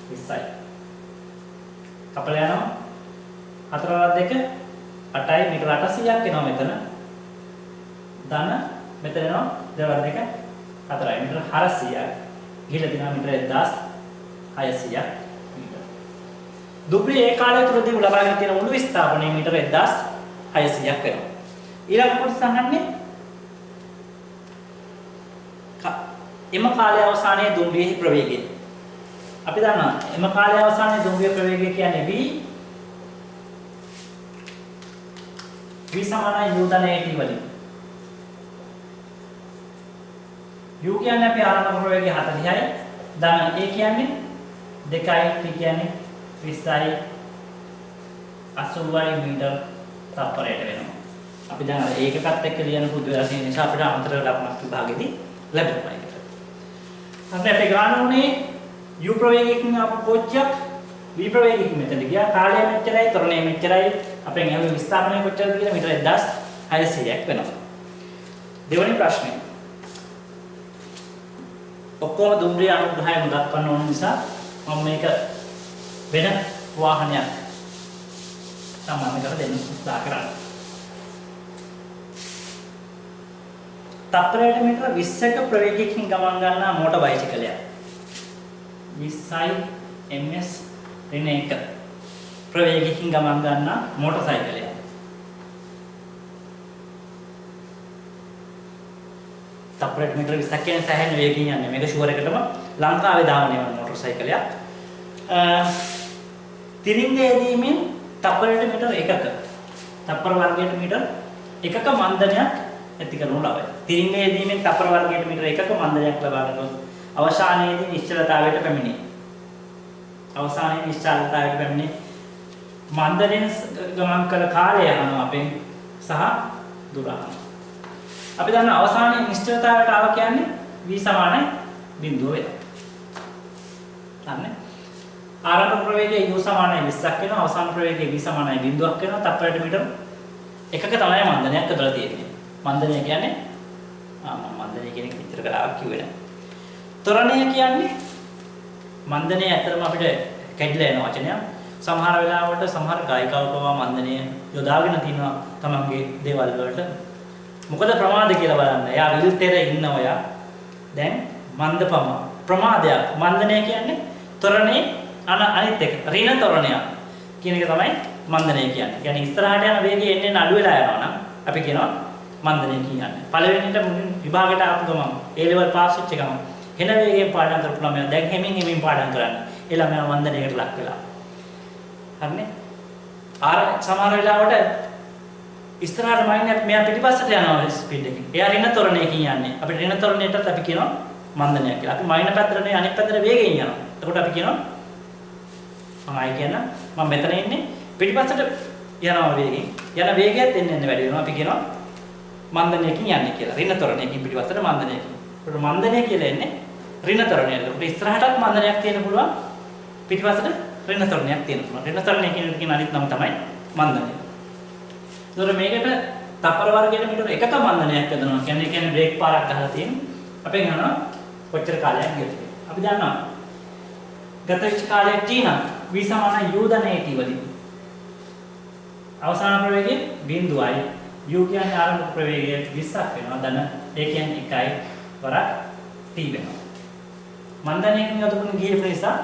20යි. කපල යනවා 4 2 8යි මීටර 800ක් එනවා මෙතන. ධන මෙතන එනවා 2 2 4යි මීටර 400ක්. ගිහලා දිනවා මීටර 1600ක් මීටර. දුම්රිය ඒ කාලය තුලදී ලබාගෙන තියෙන මුළු විස්ථාපනය මීටර 1600ක් වෙනවා. ඊළඟ කොටස අහන්නේ එම කාලය අවසානයේ දුම්රියේ ප්‍රවේගය. අපි දන්නවා එම කාලය අවසානයේ දුම්රිය ප්‍රවේගය කියන්නේ v v සමානයි u ධන at වලින්. u කියන්නේ අපි ආරම්භ ප්‍රවේගය 40යි. ධන a කියන්නේ 2යි, t කියන්නේ 20යි 80යි මීටර තප්පරයට වෙනවා. අපි දැන් අර ඒකකත් එක්ක ලියන පුදු වෙලා තියෙන නිසා අපිට අමතර ලකුණක් විභාගෙදී ලැබෙනවා ඒකට. අන්න අපි ගන්න උනේ u ප්‍රවේගයකින් ආපු කෝච්චියක් v ප්‍රවේගයකින් මෙතන ගියා. කාලය මෙච්චරයි, ත්වරණය මෙච්චරයි. අපෙන් එහෙම විස්ථාපනය කොච්චරද කියලා මීටර 1600ක් වෙනවා. දෙවෙනි ප්‍රශ්නේ. ඔක්කොම දුම්රිය අනුග්‍රහයම දක්වන්න ඕන නිසා මම මේක වෙන වාහනයක් සම්මාන කරලා දෙන්න උත්සාහ කරන්නේ. තප්පරයට මීටර 20ක ප්‍රවේගයකින් ගමන් ගන්නා මෝටර් බයිසිකලයක්. 20යි ms ඍණ 1 ප්‍රවේගයකින් ගමන් ගන්නා මෝටර් සයිකලයක්. තප්පරයට මීටර 20ක් කියන්නේ සෑහෙන වේගකින් යන්නේ. මේක ෂුවර් එකටම ලංකාවේ ධාවනය වන මෝටර් සයිකලයක්. තිරිංගයේදීමින් තප්පරයට මීටර 1ක තප්පර වර්ගයට මීටර 1ක මන්දනයක් ඇති කරනු ලබයි. තිරිංගයේදීමින් තප්පර වර්ගයට මීටර 1ක මන්දනයක් ලබා ගන්නොත් අවසානයේදී නිශ්චලතාවයට පැමිණේ. අවසානයේ නිශ්චලතාවයට පැමිණේ මන්දනෙන් ගමන් කළ කාලය යනවා අපෙන් සහ දුර යනවා. අපි දන්න අවසානයේ නිශ්චලතාවයට ආව කියන්නේ v සමානයි 0 වෙනවා. හරිනේ. ආරම්භ ප්‍රවේගයේ u සමානයි 20ක් වෙනවා. අවසාන ප්‍රවේගයේ v සමානයි 0ක් වෙනවා. තප්පරයට මීටර 1ක තමයි මන්දනයක් අදලා තියෙන්නේ. මන්දනය කියන්නේ මන්දනය කියන එක විතර කලාවක් කිව්වේ නෑ. ත්වරණය කියන්නේ මන්දනය ඇත්තටම අපිට කැඩිලා යන වචනයක්. සමහර වෙලාවට සමහර ගායිකාවෝ පවා මන්දනය යොදාගෙන තිනවා තමන්ගේ දේවල් වලට. මොකද ප්‍රමාද කියලා බලන්න. එයා විල්තර ඉන්න ඔයා දැන් මන්දපම ප්‍රමාදයක්. මන්දනය කියන්නේ ත්වරණේ අනිත් එක ඍණ ත්වරණයක් කියන එක තමයි මන්දනය කියන්නේ. يعني ඉස්සරහට යන වේගය එන්නේ අඩු වෙලා යනවා නම් අපි කියනවා මන්දනය කියන්නේ. පළවෙනිට මුලින් විභාගයට ආපු ගමන් A level පාස් වෙච්ච ගමන් හෙන වේගයෙන් පාඩම් කරපු ළමයා දැන් හැමින් පාඩම් කරන්නේ. ඒ ළමයා මන්දනයකට ලක් වෙලා. හරිනේ? සමහර වෙලාවට ඉස්සරහට මයින් මෙයා පිටිපස්සට යනවා ස්පීඩ් එකකින්. එයා ඍණ ත්වරණයකින් යන්නේ. අපිට ඍණ ත්වරණයටත් අපි කියනවා මන්දනයක් කියලා. අපි මයින් පැත්තට අනිත් පැත්තට වේගයෙන් යනවා. එතකොට අපි කියනවා මම ආයි කියන මම මෙතන ඉන්නේ පිටිපස්සට යනවා වේගයෙන්. යන වේගයත් එන්න වැඩි වෙනවා. අපි කියනවා මන්දනයකින් යන්නේ කියලා. ඍණ ත්වරණයකින් පිටිපස්සට මන්දනයකින්. ඒකට මන්දනය කියලා එන්නේ ඍණ ත්වරණයට. ඒකට ඉස්සරහටත් මන්දනයක් තියෙන්න පුළුවන්. පිටිපස්සට ඍණ ත්වරණයක් තියෙන්න පුළුවන්. ඍණ ත්වරණය කියන අනිත් නම තමයි මන්දනය. ඒතකොට මේකට තප්පර වර්ගයට මීටර 1ක මන්දනයක් යදනවා. කියන්නේ බ්‍රේක් පාරක් ගහලා තියෙන. අපෙන් අහනවා කොච්චර කාලයක් ගියද කියලා. අපි දන්නවා ගත වෙච්ච කාලය t නම් v සමානයි u ධන at වලින්. අවසාන ප්‍රවේගය 0යි. u කියන්නේ ආරම්භක ප්‍රවේගය 20ක් වෙනවා. ධන a කියන්නේ 1යි වරක් t වෙනවා. මන්දනයකින් යොදපු ගියේ නිසා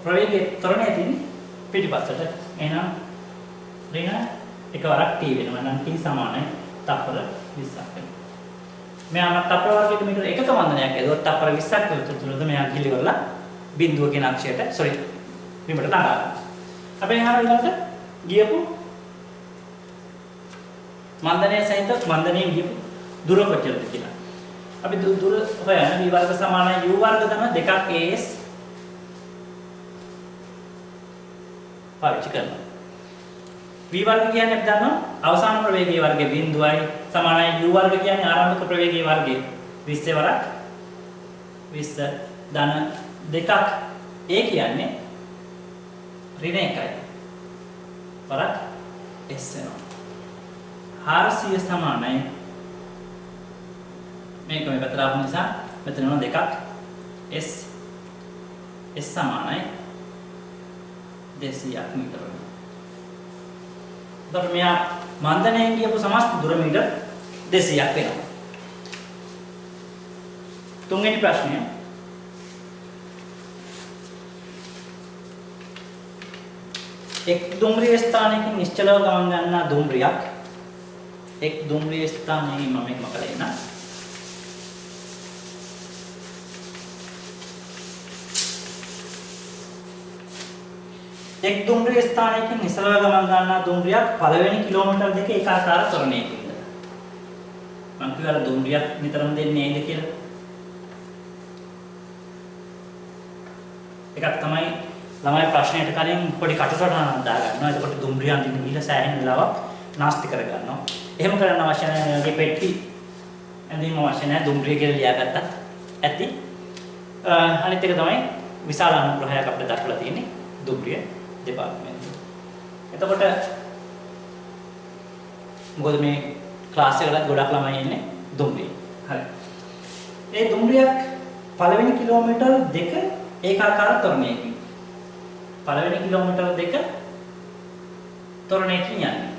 ප්‍රවේගයේ ත්වරණය තියෙන්නේ පිටිපස්සට. එහෙනම් ඍණ එකවරක් t වෙනවා. නම් t සමානයි තප්පර 20ක් වෙනවා. මෙයා තප්පර වර්ගයට මීටර 1ක මන්දනයක් ඇදුවොත් තප්පර 20ක් විතරද මෙයා කිලිවලා බිඳුව කියන අක්ෂයට බිමට ළඟා කරනවා. අපි එහාට ඊළඟට ගියපු මන්දනය සහිත මන්දනයෙන් ගියපු දුර කොච්චරද කියලා. අපි දුර හොයන v වර්ග සමානයි u වර්ග ධන 2ක් as පාවිච්චි කරනවා. v වර්ග කියන්නේ අපි දන්නවා අවසාන ප්‍රවේගයේ වර්ගය 0යි සමානයි u වර්ග කියන්නේ ආරම්භක ප්‍රවේගයේ වර්ගය 20 වරක් 20 ධන 2ක් a කියන්නේ ඍණ 1යි වරක් s වෙනවා. 400 සමානයි මේක මේ පැත්තට ආපු නිසා මෙතන වෙනවා 2ක් s සමානයි 200ක් මීටර වෙනවා. එතකොට මෙයා මන්දනයෙන් ගියපු සමස්ත දුර මීටර 200ක් වෙනවා. තුන්වෙනි ප්‍රශ්නය. එක් දුම්රිය ස්ථානයකින් නිශ්චලව ගමන් ගන්නා දුම්රියක් එක් දුම්රිය ස්ථානයකින් මම මේක මකලා එන්න. එක් දුම්රිය ස්ථානයකින් ඉස්සරහ ගමන් ගන්නා දුම්රියක් පළවෙනි කිලෝමීටර් දෙක ඒකාකාර ත්වරණයකින්ද. මම කිව්වා දුම්රියක් නිතරම දෙන්නේ නේද කියලා. එකක් තමයි ළමයි ප්‍රශ්නයට කලින් පොඩි කටසටහනක් දාගන්නවා. එතකොට දුම්රිය අඳින්න ගිහලා සෑහෙන වෙලාවක් නාස්ති කරගන්නවා. එහෙම කරන්න අවශ්‍ය නැහැ. මේ වගේ පෙට්ටි ඇඳීම අවශ්‍ය නැහැ. දුම්රිය කියලා ලියාගත්තත් ඇති. අනිත් එක තමයි විශාල අනුග්‍රහයක් අපිට දක්වලා තියෙන්නේ දුම්රිය දෙපාර්තමේන්තුව. එතකොට මොකද මේ ක්ලාස් එකකට ගොඩක් ළමයි ඉන්නේ දුම්රිය. හරි. ඒ දුම්රියක් පළවෙනි කිලෝමීටර් දෙක ඒකාකාර ත්වරණයකින්. පළවෙනි කිලෝමීටර් දෙක ත්වරණයකින් යන්නේ.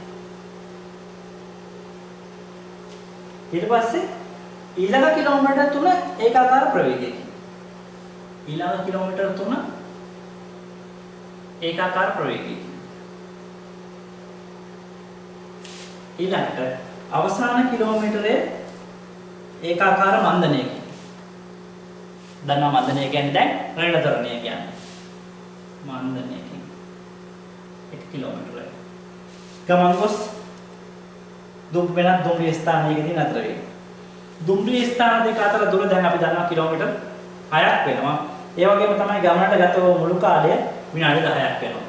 ඊට පස්සේ ඊළඟ කිලෝමීටර් 3 ඒකාකාර ප්‍රවේගයකින්. ඊළඟ කිලෝමීටර් 3 ඒකාකාර ප්‍රවේගයකින්. ඊළඟට අවසාන කිලෝමීටරේ ඒකාකාර මන්දනයකින්. දන්නවා මන්දනය කියන්නේ දැන් රේණ තරණය කියන්නේ. මන්දනයකින් 1 කිලෝමීටරයි. ගමන් ගොස් වෙනත් දුම්රිය ස්ථානයකදී නතර වෙයි. දුම්රිය ස්ථාන දෙක අතර දුර දැන් අපි දන්නවා කිලෝමීටර් 6ක් වෙනවා. ඒ වගේම තමයි ගමනට ගත වූ මුළු කාලය විනාඩි 10ක් වෙනවා.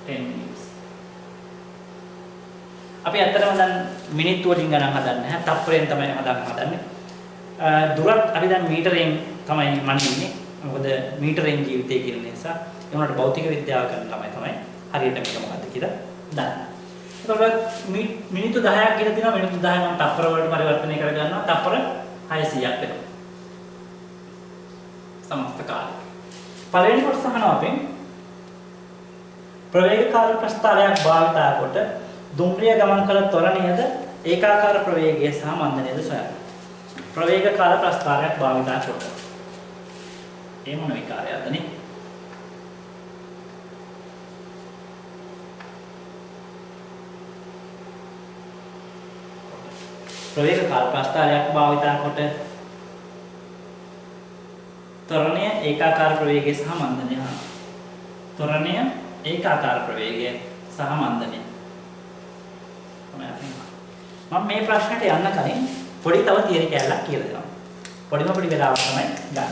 10 minutes. අපි ඇත්තටම දැන් මිනිත්තු වලින් ගණන් හදන්නේ නැහැ. තප්පරයෙන් තමයි හදන්නේ. දුරත් අපි දැන් මීටරයෙන් තමයි මනින්නේ. මොකද මීටරයෙන් ජීවිතය කියන නිසා ඒ වුණාට භෞතික විද්‍යාව කරන ළමයි තමයි හරියට මේක මොකද්ද කියලා දන්නේ. එතකොට මිනිත්තු 10ක් කියලා තියෙනවා. මිනිත්තු 10 නම් තප්පර වලට පරිවර්තනය කර ගන්නවා. තප්පර 600ක් වෙනවා. සමස්ත කාලය. පළවෙනි කොටස අහනවා අපෙන් ප්‍රවේග කාල ප්‍රස්ථාරයක් භාවිතා කොට දුම්රිය ගමන් කළ ත්වරණයද ඒකාකාර ප්‍රවේගය සහ මන්දනයද සොයන්න. ප්‍රවේග කාල ප්‍රස්ථාරයක් භාවිතා කොට. ඒ මොන විකාරයක්ද නේ? ප්‍රවේග කාල ප්‍රස්ථාරයක් භාවිතා කොට ත්වරණය ඒකාකාර ප්‍රවේගය සහ මන්දනය. ත්වරණය ඒකාකාර ප්‍රවේගය සහ මන්දනය. මම මේ ප්‍රශ්නට යන්න කලින් පොඩි තව තියරි කැලලක් කියලා දෙනවා. පොඩි වෙලාවක් තමයි ගන්න.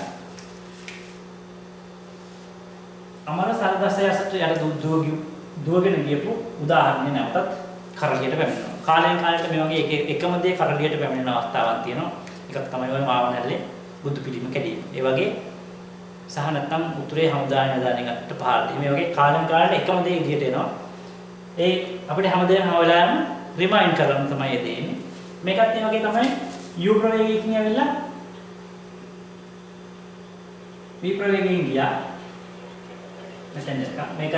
අමර සල්දසයසට යට දුවගෙන ගියපු උදාහරණයක් නැවතත් කරලියට පැමිණෙනවා. කාලයෙන් කාලයට මේ වගේ එකම දේ කරලියට පැමිණෙන අවස්ථාවක් තියෙනවා. එකක් තමයි ඔය මාවනැල්ලේ බුදු පිළිම කැඩීම. ඒ වගේ සහ නැත්නම් උතුරේ හමුදාය නදානෙකට පහළ දීම. මේ වගේ කාලෙන් කාලයට එකම දේ එළියට එනවා. ඒ අපිට හැමදේම හැම වෙලාවෙම රිමයින්ඩ් කරන්න තමයි දෙන්නේ. මේකත් ඒ වගේ තමයි u ප්‍රවේගයකින් ඇවිල්ලා v ප්‍රවේගයෙන් ගියා. මෙතෙන් එක මේක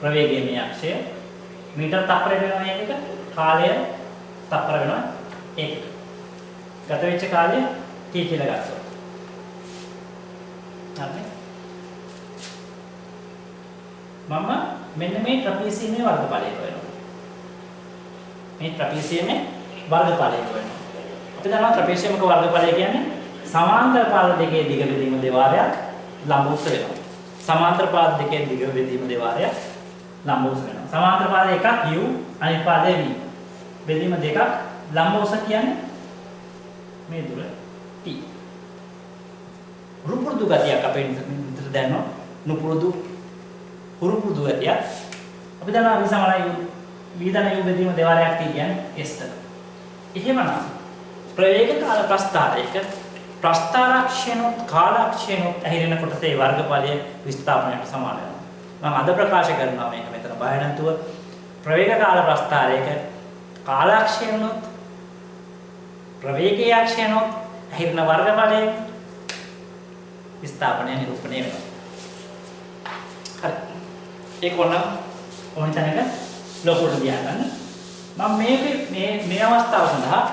ප්‍රවේගයේ මේ අක්ෂය මීටර තප්පරයට වෙනවා මේක කාලය තප්පර වෙනවා ඒක. ගත වෙච්ච කාලය t කියලා ගත්තා. හරි. මම මෙන්න මේ ට්‍රපීසියමේ වර්ගඵලය හොයනවා. මේ ට්‍රපීසියමේ වර්ගඵලය හොයනවා. අපි දන්නවා ට්‍රපීසියමක වර්ගඵලය කියන්නේ සමාන්තර පාද දෙකේ දිග බෙදීම දෙවාරයක් ලම්බ උස වෙනවා. සමාන්තර පාද දෙකේ දිග බෙදීම දෙවාරයක් ලම්බ උස වෙනවා. සමාන්තර පාද එකක් u අනිත් පාදය v. බෙදීම දෙකක් ලම්බ උස කියන්නේ මේ දුර t. රුපුරුදු ගතියක් අපේ විතර දැනනවා. නුපුරුදු පුරුපුරුදු ගතියක්. අපි දන්නවා v සමානයි v u බෙදීම දෙවාරයක් t කියන්නේ s ට. එහෙමනම් ප්‍රවේග කාල ප්‍රස්ථාරයක ප්‍රස්ථාරක්ෂණොත් කාලක්ෂණොත් ඇහිරෙන කොටසේ වර්ගඵලය විස්ථාපනයට සමාන වෙනවා. මම අද ප්‍රකාශ කරනවා මේක මෙතන බය නැතුව ප්‍රවේග කාල ප්‍රස්ථාරයක කාලක්ෂණොත් ප්‍රවේගයක්ෂණොත් ඇහිරෙන වර්ගඵලය විස්ථාපනය නිරූපණය වෙනවා. හරි. ඒක ඕන තැනක ලොකුට තියාගන්න. මම මේ අවස්ථාව සඳහා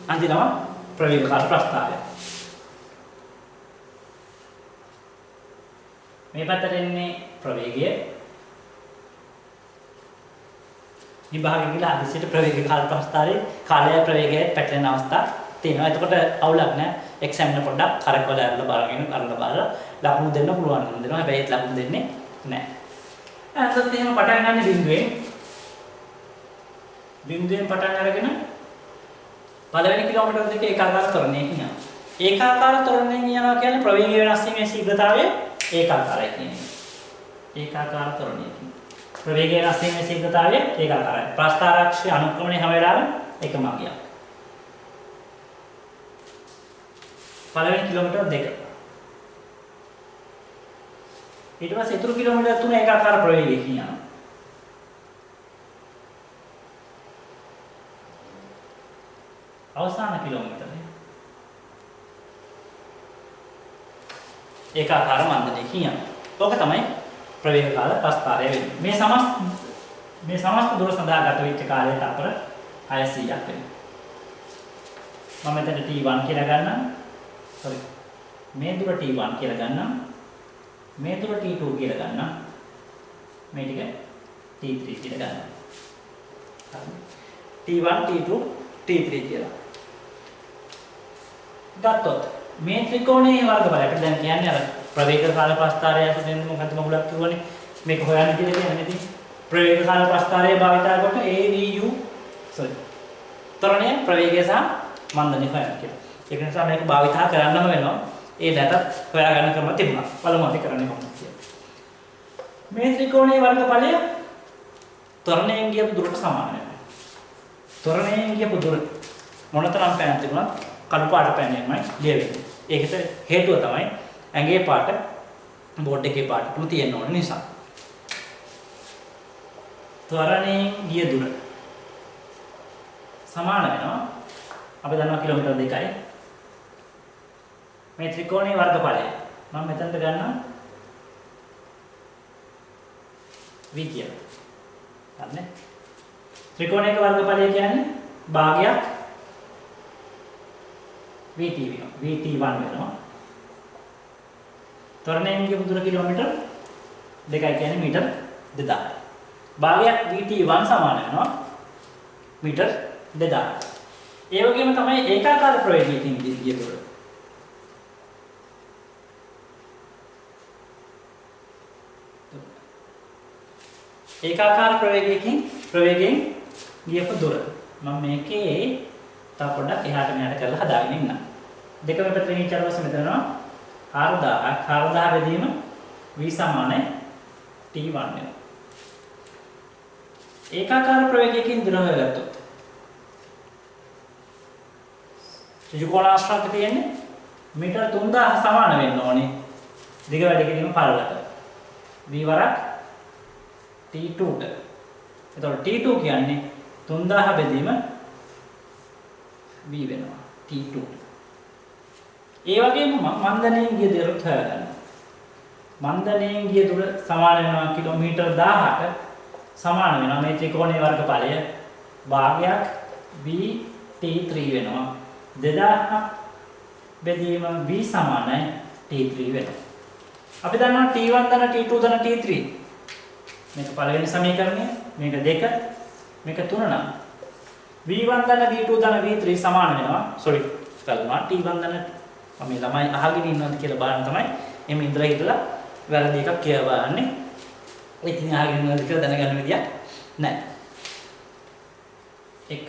අඳිනවා ප්‍රවේග කාල ප්‍රස්ථාරය. මේ පැත්තට එන්නේ ප්‍රවේගය. විභාගෙ ගිහලා අදිසියට ප්‍රවේග කාල ප්‍රස්ථාරයේ කාලය ප්‍රවේගය පැටලෙන අවස්ථා තියෙනවා. එතකොට අවුලක් නැහැ. එක්සැම්න පොඩ්ඩක් කරකවල අරලා බලලා ලකුණු දෙන්න පුළුවන් නම් දෙනවා. හැබැයි ලකුණු දෙන්නේ නැහැ. අන්තත් එහෙම පටන් ගන්න බිඳුවෙන් පටන් අරගෙන පළවෙනි කිලෝමීටර් දෙක ඒකාකාර ත්වරණයකින් යනවා. ඒකාකාර ත්වරණයෙන් යනවා කියන්නේ ප්‍රවේගය වෙනස් වීමේ ශීඝ්‍රතාවය ඒකාකාරයි කියන්නේ. ඒකාකාර ත්වරණයකින්. ප්‍රවේගය වෙනස් වීමේ ශීඝ්‍රතාවය ඒකාකාරයි. ප්‍රස්ථාරාක්ෂයේ අනුක්‍රමණය හැම වෙලාවෙම එකම අගයක්. පළවෙනි කිලෝමීටර් දෙක. ඊට පස්සේ ඉතුරු කිලෝමීටර් තුන ඒකාකාර ප්‍රවේගයකින් යනවා. අවසාන කිලෝමීටරේ ඒකාකාර මන්දනයකින් යනවා. ඕක තමයි ප්‍රවේග කාල ප්‍රස්ථාරය වෙන්නේ. මේ සමස්ත දුර සඳහා ගත වෙච්ච කාලයට අපර 600ක් වෙනවා. මම මෙතන T1 කියලා ගන්නම්. sorry. මේ දුර T1 කියලා ගන්නම්. මේ දුර T2 කියලා ගන්නම්. මේ ටික T3 කියලා ගන්නම්. T1 T2 T3 කියලා. ගත්තොත් මේ ත්‍රිකෝණයේ වර්ගඵලය අපිට දැන් කියන්නේ අර ප්‍රවේග කාල ප්‍රස්ථාරය ඇතුළෙන් මොකද්ද මගුලක් කියවනේ මේක හොයන්න කියලා කියන්නේ ඉතින් ප්‍රවේග කාල ප්‍රස්ථාරය භාවිතා කොට AVU sorry ත්වරණය ප්‍රවේගය සහ මන්දනය හොයන්න කියලා. ඒක නිසා මේක භාවිතා කරන්නම වෙනවා. ඒ දැටත් හොයාගන්න ක්‍රම තිබුණා. බලමු අපි කරන්නේ කොහොමද කියලා. මේ ත්‍රිකෝණයේ වර්ගඵලය ත්වරණයෙන් ගියපු දුරට සමාන වෙනවා. ත්වරණයෙන් ගියපු දුර මොනතරම් පෑන් තිබුණත් කළු පාට පෑන්ෙන්මයි ලියවෙන්නේ. ඒකට හේතුව තමයි ඇඟේ පාට බෝඩ් එකේ පාටටම තියෙන්න ඕන නිසා. ත්වරණයෙන් ගිය දුර සමාන වෙනවා. අපි දන්නවා කිලෝමීටර් 2යි. මේ ත්‍රිකෝණයේ වර්ගඵලය මම මෙතනට ගන්නවා v කියලා. හරිනේ? ත්‍රිකෝණයක වර්ගඵලය කියන්නේ භාගයක් VT වෙනවා. VT1 වෙනවා. ත්වරණයෙන් ගිය දුර කිලෝමීටර් 2යි කියන්නේ මීටර් 2000යි. භාගයක් VT1 සමාන වෙනවා මීටර් 2000යි. ඒ වගේම තමයි ඒකාකාර ප්‍රවේගයකින් ගිය දුර. ඒකාකාර ප්‍රවේගයෙන් ගියපු දුර. මම මේකේ තව පොඩ්ඩක් එහාට මෙහාට කරලා හදාගෙන ඉන්නම්. දෙකම පැත්තෙන් ඉච්ච ඊට පස්සේ මෙතන 4000 බෙදීම v සමාන t1 වෙනවා. ඒකාකාර ප්‍රවේගයකින් දුර හොයගත්තොත් ත්‍රිකෝණාශ්‍රාන්ත තියෙන්නේ මීටර 3000 සමාන වෙන්න ඕනේ. දිග වැඩි කිරීම පළලට. v වරක් t2ට. එතකොට t2 කියන්නේ 3000 බෙදීම v වෙනවා t2. ඒ වගේම මන්දනයෙන් ගිය දුරත් හොයාගන්න. මන්දනයෙන් ගිය දුර සමාන වෙනවා කිලෝමීටර් 1000ට සමාන වෙනවා මේ ත්‍රිකෝණයේ වර්ගඵලය භාගයක් v t3 වෙනවා. 2000 බෙදීම v සමානයි t3 වෙනවා. අපි දන්නවා t1 ධන t2 ධන t3. මේක පළවෙනි සමීකරණය, මේක 2, මේක 3 නම් v1 ධන v2 ධන v3 සමාන වෙනවා. sorry. ගල්මා t1 ධන මම ළමයි අහගෙන ඉන්නවද කියලා බලන්න තමයි එමෙ ඉඳලා හිටලා වැරදි එකක් කියලා බලන්නේ. ඉතින් අහගෙන ඉන්නවද කියලා දැනගන්න විදියක් නැහැ. 1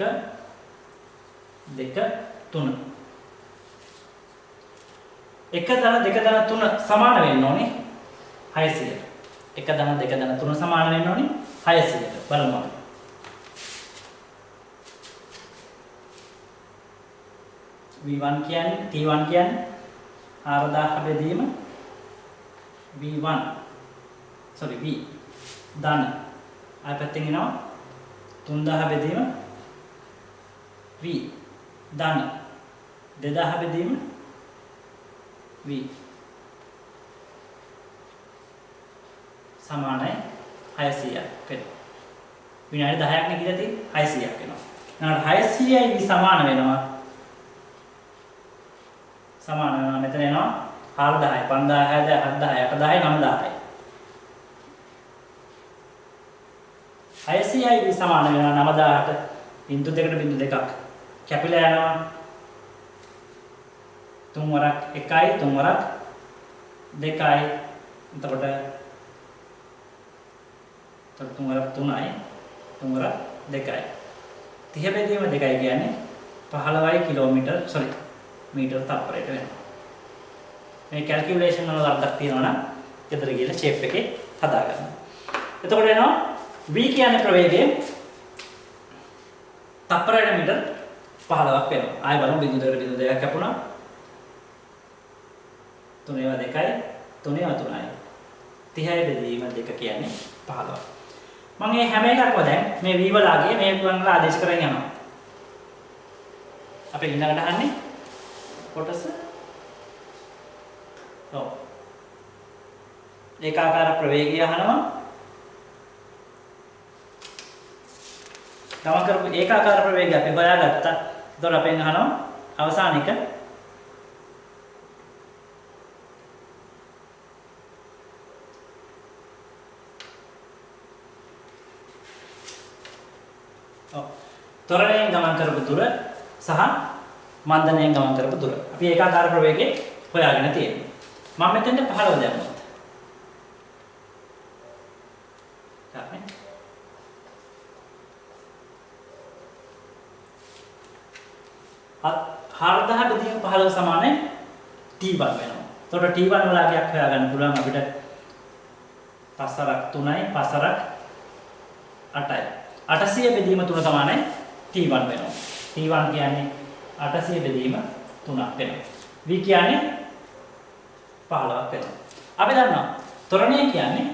2 3 1 ධන 2 ධන 3 සමාන වෙන්න ඕනේ 600ට. 1 ධන 2 ධන 3 සමාන වෙන්න ඕනේ 600ට. බලමු. v1 කියන්නේ t1 කියන්නේ 4000 බෙදීම v1 sorry v ධන ආය පැත්තෙන් එනවා 3000 බෙදීම v ධන 2000 බෙදීම v සමානයි 600ක් වෙනවා. විනාඩි 10ක් නේ කියලා තියෙන්නේ 600ක් වෙනවා. ඊළඟට 600යි v සමාන වෙනවා මෙතන එනවා 4000යි 5000යි 7000යි 8000යි 9000යි 600යි සමාන වෙනවා 9000ට බිංදු දෙකට බිංදු දෙකක් කැපිලා යනවා 3 වරක් 1යි 3 වරක් 2යි එතකොට එතකොට 3 වරක් 3යි 3 වරක් 2යි. 30 බෙදීම 2යි කියන්නේ 15යි කිලෝමීටර් මීටර් තප්පරයට වෙනවා. මේ කැල්කියුලේෂන් වල වරදක් තියෙනවා නම් ගෙදර ගිහලා ෂේප් එකේ හදා ගන්න. එතකොට එනවා v කියන්නේ ප්‍රවේගය තප්පරයට මීටර් 15ක් වෙනවා. ආයෙ බලමු බිඳු දෙකට බිඳු දෙකක් කැපුණා. 3 ඒවා 2යි 3 ඒවා 3යි. 30යි බෙදීම 2 කියන්නේ 15. මම මේ හැම එකක්ම දැන් මේ v වලගේ මේ වල ආදේශ කරගෙන යනවා. අපි ඊළඟට අහන්නේ කොටස ඔව් ඒකාකාර ප්‍රවේගය අහනවා. ගමන් කරපු ඒකාකාර ප්‍රවේගය අපි හොයාගත්තා. එතකොට අපෙන් අහනවා අවසාන එක ත්වරණයෙන් ගමන් කරපු දුර සහ මන්දණයෙන් ගමන් කරපු දුර. අපි ඒකාකාර ප්‍රවේගයේ හොයාගෙන තියෙනවා. මම මෙතෙන්ට 15 දැම්මොත්. හරි. 4000 බෙදීම 15 සමානයි t1 වෙනවා. එතකොට t1 වලගයක් හොයාගන්න පුළුවන් අපිට 5 3යි 5 8යි. 800 බෙදීම 3 සමානයි t1 වෙනවා. t1 කියන්නේ 800 බෙදීම 3ක් වෙනවා. v කියන්නේ 15ක් වෙනවා. අපි දන්නවා ත්වරණය කියන්නේ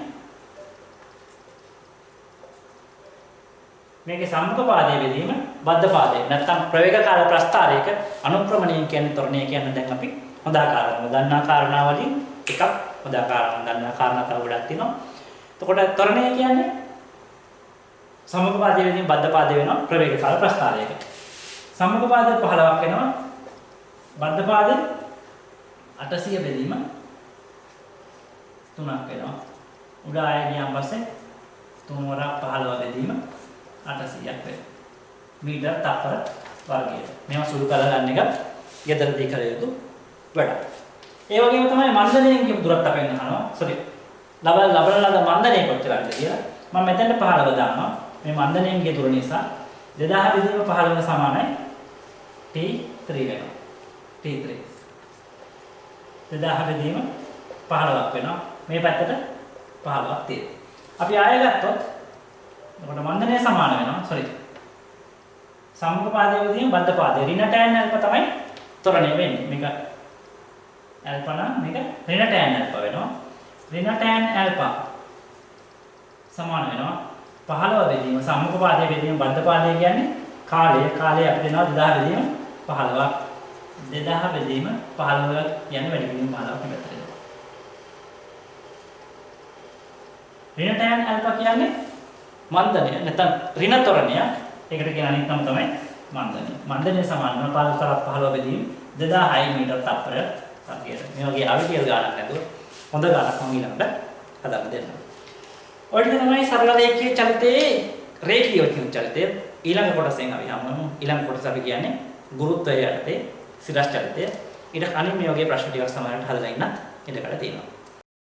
මේකේ සම්මුඛ පාදයේ බෙදීම බද්ධ පාදයේ නැත්නම් ප්‍රවේගකාර ප්‍රස්ථාරයක අනුක්‍රමණය කියන්නේ ත්වරණය කියන්නේ දැන් අපි හොඳාකාරව දන්නා කාරණා වලින් එකක් හොඳාකාරව දන්නා කාරණා තව ගොඩක් තියෙනවා. එතකොට ත්වරණය කියන්නේ සම්මුඛ පාදයේ බෙදීම බද්ධ පාදයේ වෙනවා ප්‍රවේගකාර ප්‍රස්ථාරයක. සම්මුඛ පාදයේ 15ක් වෙනවා. බද්ධ පාදයේ 800 බෙදීම 3ක් වෙනවා. උඩ ආයෙ ගියාන් පස්සේ 3 වරක් 15 බෙදීම 800ක් වෙනවා. මීටර තප්පර වර්ගයට. මේවා සුළු කරලා ගන්න එක ගෙදරදී කළ යුතු වැඩක්. ඒ වගේම තමයි මන්දණයෙන් කියපු දුරත් අපෙන් අහනවා. ලබන ලද මන්දණය කොච්චරද කියලා. මම මෙතෙන්ට 15 දානවා. මේ මන්දණයෙන් ගිය දුර නිසා 2000 බෙදීම 15 සමානයි t3 වෙනවා. t3. 2000 බෙදීම 15ක් වෙනවා. මේ පැත්තට 15ක් තියෙනවා. අපි ආයෙ ගත්තොත් එතකොට මන්දනය සමාන වෙනවා. සම්මුඛ පාදයේ වදින බද්ධ පාදයේ ඍණ tan alpha තමයි ත්වරණය වෙන්නේ. මේක alpha නම් මේක ඍණ tan alpha වෙනවා. ඍණ tan alpha සමාන වෙනවා 15 බෙදීම සම්මුඛ පාදයේ බෙදීම බද්ධ පාදයේ කියන්නේ කාලය අපිට දෙනවා 2000 බෙදීම 15ක් 2000 බෙදීම 15 කියන්නේ වැඩි බෙදීම 15ක් පැත්තට එනවා. ඍණ tan alpha කියන්නේ මන්දනය නැත්නම් ඍණ ත්වරණය. ඒකට කියන අනිත් නම තමයි මන්දනය. මන්දනය සමාන වෙනවා 15 බෙදීම 2000 මීටර තප්පරය වර්ගයට. මේ වගේ අවිතියල් ගානක් නැතුව හොඳ ගානක් මම ඊළඟට හදන්න දෙන්නම්. ඔය ටික තමයි සරල රේඛීය චලිතයේ රේඛීය චලිතය. ඊළඟ කොටසෙන් අපි හමුවෙමු. ඊළඟ කොටස අපි කියන්නේ ගුරුත්වය යටතේ සිරස් චලිතය. ඊට කලින් මේ වගේ ප්‍රශ්න ටිකක් සමහරවිට හදලා ඉන්නත් ඉඩකඩ තියෙනවා.